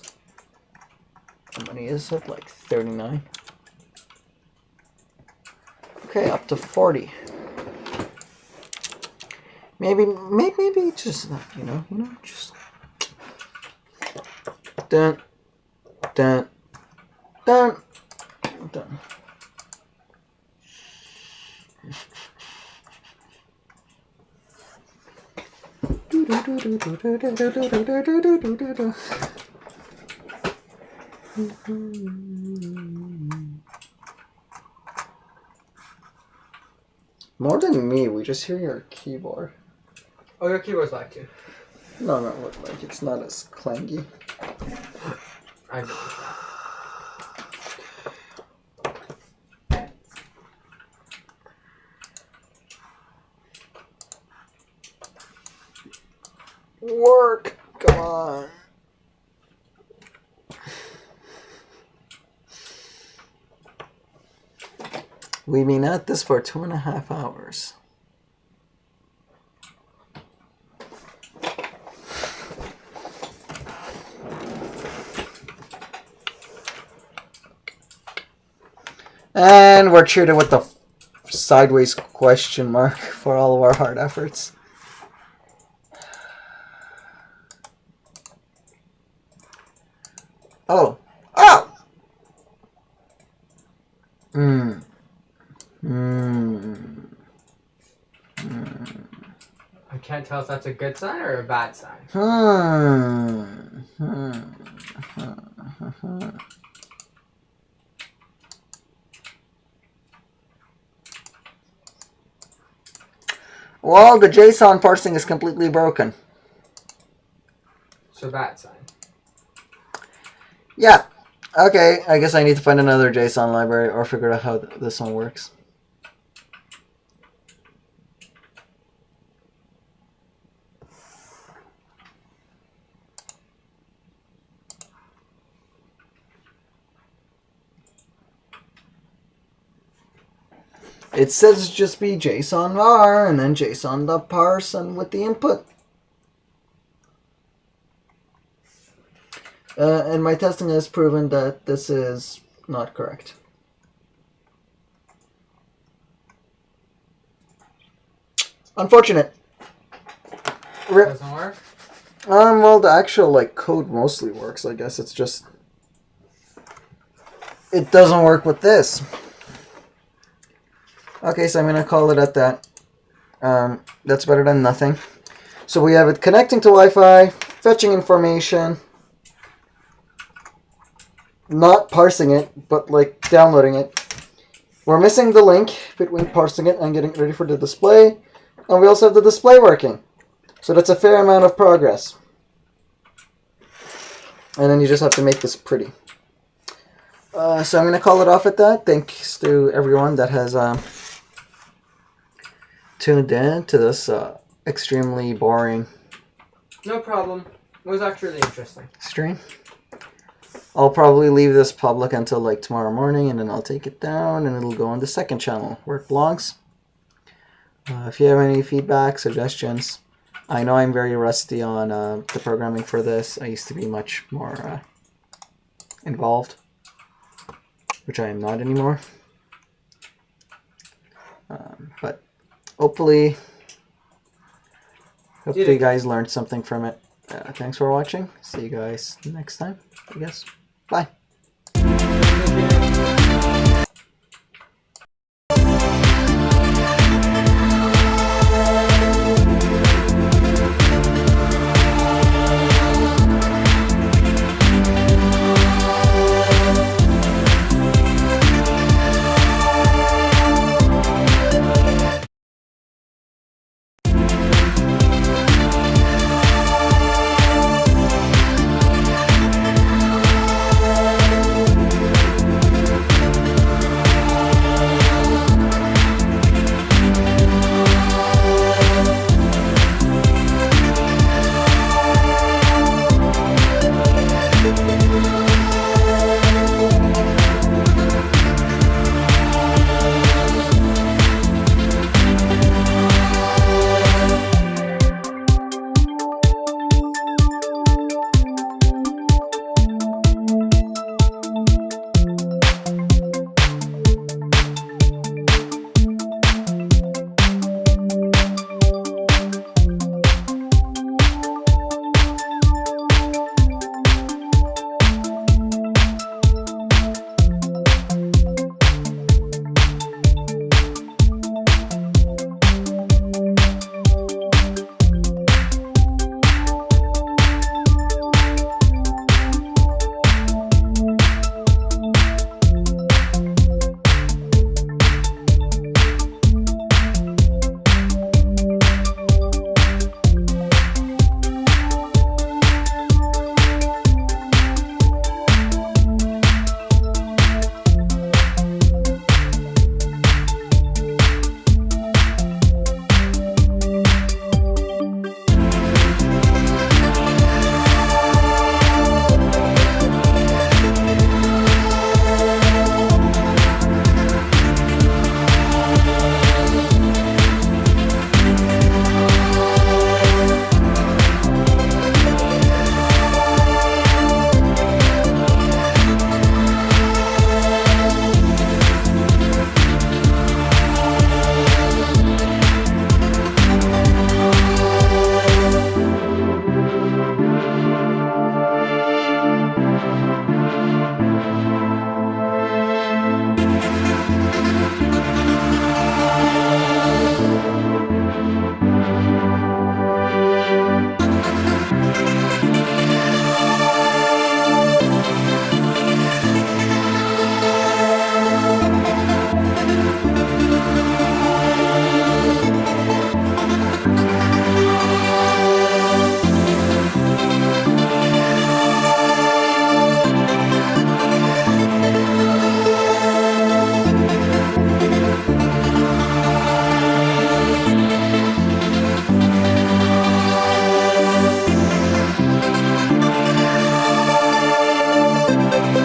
How many is it? Like 39? Okay, up to 40. Maybe just that, you know, just dun. More than me, we just hear your keyboard. Oh, your keyboard's like too. No, like it's not as clangy. I know. Work! Come on. We've been at this for 2.5 hours. And we're treated with the sideways question mark for all of our hard efforts. Oh. Oh! I can't tell if that's a good sign or a bad sign. Well, the JSON parsing is completely broken. So bad sign. Yeah. Okay, I guess I need to find another JSON library or figure out how this one works. It says just be JSON var and then JSON.parse and with the input. And my testing has proven that this is not correct. Unfortunate. Doesn't work? Well, the actual code mostly works. I guess it's just it doesn't work with this. Okay, so I'm gonna call it at that. That's better than nothing. So we have it connecting to Wi-Fi, fetching information, not parsing it, but downloading it. We're missing the link between parsing it and getting it ready for the display, and we also have the display working. So that's a fair amount of progress. And then you just have to make this pretty. So I'm going to call it off at that. Thanks to everyone that has tuned in to this extremely boring No problem. It was actually really interesting. stream. I'll probably leave this public until tomorrow morning, and then I'll take it down, and it'll go on the second channel where it belongs. If you have any feedback, suggestions, I know I'm very rusty on the programming for this. I used to be much more involved, which I am not anymore. But hopefully you guys learned something from it. Thanks for watching. See you guys next time, I guess. Bye. Bye.